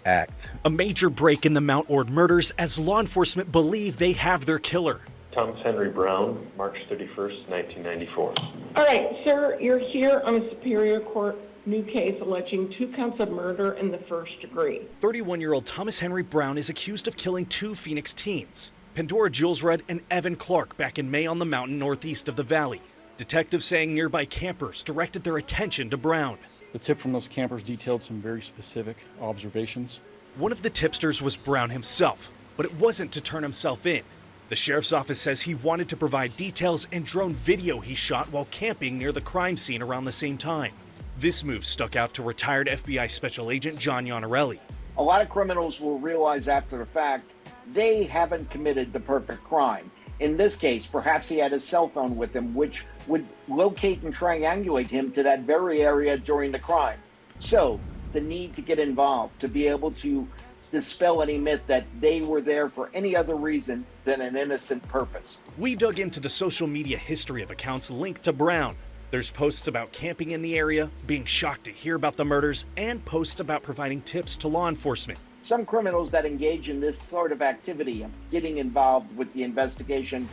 act. A major break in the Mount Ord murders as law enforcement believe they have their killer. Thomas Henry Brown, March 31st, 1994. All right, sir, you're here on a Superior Court new case alleging 2 counts of murder in the first degree. 31-year-old Thomas Henry Brown is accused of killing 2 Phoenix teens, Pandora Jules Rudd and Evan Clark, back in May on the mountain northeast of the valley. Detectives saying nearby campers directed their attention to Brown. The tip from those campers detailed some very specific observations. One of the tipsters was Brown himself, but it wasn't to turn himself in. The sheriff's office says he wanted to provide details and drone video he shot while camping near the crime scene around the same time. This move stuck out to retired FBI Special Agent John Iannarelli. A lot of criminals will realize after the fact they haven't committed the perfect crime. In this case, perhaps he had his cell phone with him, which would locate and triangulate him to that very area during the crime. So, the need to get involved, to be able to dispel any myth that they were there for any other reason than an innocent purpose. We dug into the social media history of accounts linked to Brown. There's posts about camping in the area, being shocked to hear about the murders, and posts about providing tips to law enforcement. Some criminals that engage in this sort of activity of getting involved with the investigation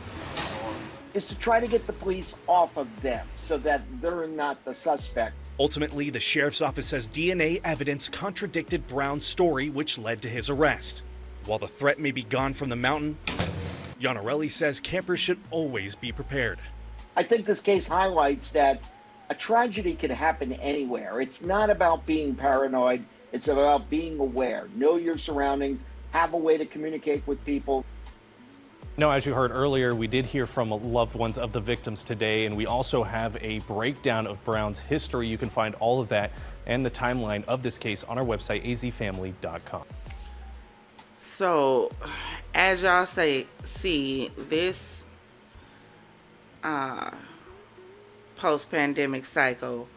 is to try to get the police off of them so that they're not the suspect. Ultimately, the sheriff's office says DNA evidence contradicted Brown's story, which led to his arrest. While the threat may be gone from the mountain, Iannarelli says campers should always be prepared. I think this case highlights that a tragedy can happen anywhere. It's not about being paranoid. It's about being aware. Know your surroundings. Have a way to communicate with people. No, as you heard earlier, we did hear from loved ones of the victims today, and we also have a breakdown of Brown's history. You can find all of that and the timeline of this case on our website, azfamily.com. So, as y'all see, this post-pandemic cycle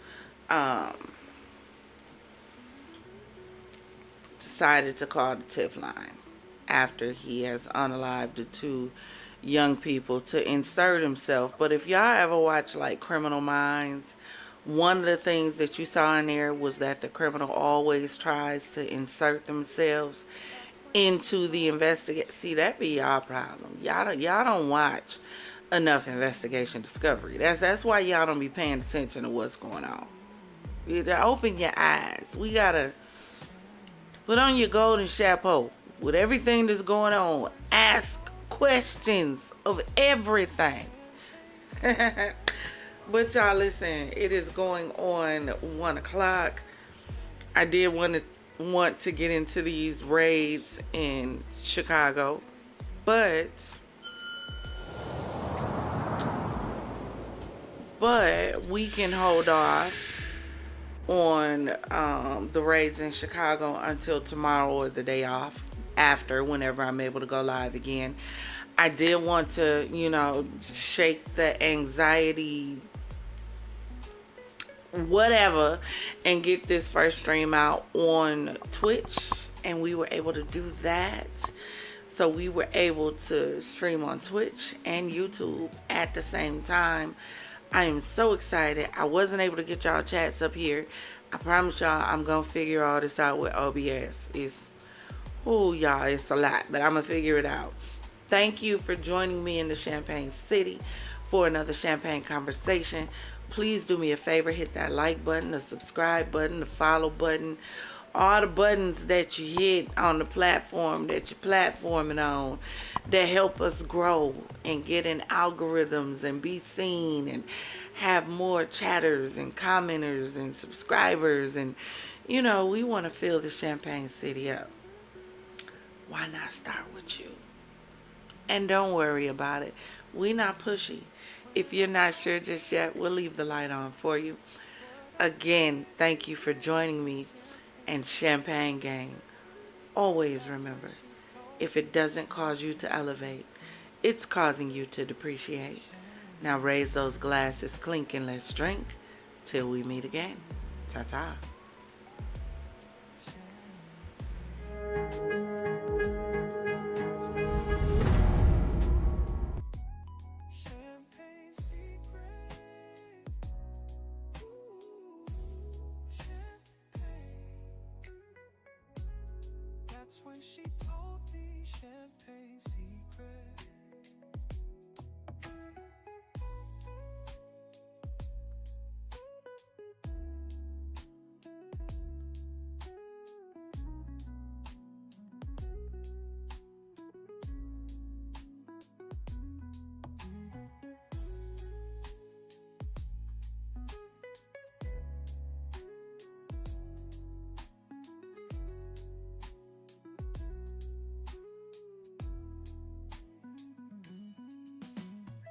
decided to call the tip line after he has unalived the 2 young people to insert himself. But if y'all ever watch like Criminal Minds, one of the things that you saw in there was that the criminal always tries to insert themselves into the investigation. See, that be y'all problem. Y'all don't watch enough investigation discovery. That's why y'all don't be paying attention to what's going on. You gotta open your eyes. We gotta put on your golden chapeau with everything that's going on. Ask questions of everything. But y'all listen, it is going on 1 o'clock. I did want to get into these raids in Chicago, but we can hold off on the raids in Chicago until tomorrow or the day off after, whenever I'm able to go live again. I did want to, shake the anxiety, whatever, and get this first stream out on Twitch, and we were able to do that. So we were able to stream on Twitch and YouTube at the same time. I am so excited. I wasn't able to get y'all chats up here. I promise y'all I'm going to figure all this out with OBS. Y'all, it's a lot, but I'm going to figure it out. Thank you for joining me in the Champaign City for another Champaign Conversation. Please do me a favor, hit that like button, the subscribe button, the follow button, all the buttons that you hit on the platform that you're platforming on that help us grow and get in algorithms and be seen and have more chatters and commenters and subscribers. And, you know, we want to fill the Champaign City up. Why not start with you? And don't worry about it. We're not pushy. If you're not sure just yet, we'll leave the light on for you. Again, thank you for joining me. And Champaign Gang, always remember, if it doesn't cause you to elevate, it's causing you to depreciate. Now raise those glasses, clink, and let's drink till we meet again. Ta-ta. When she told me champagne secret.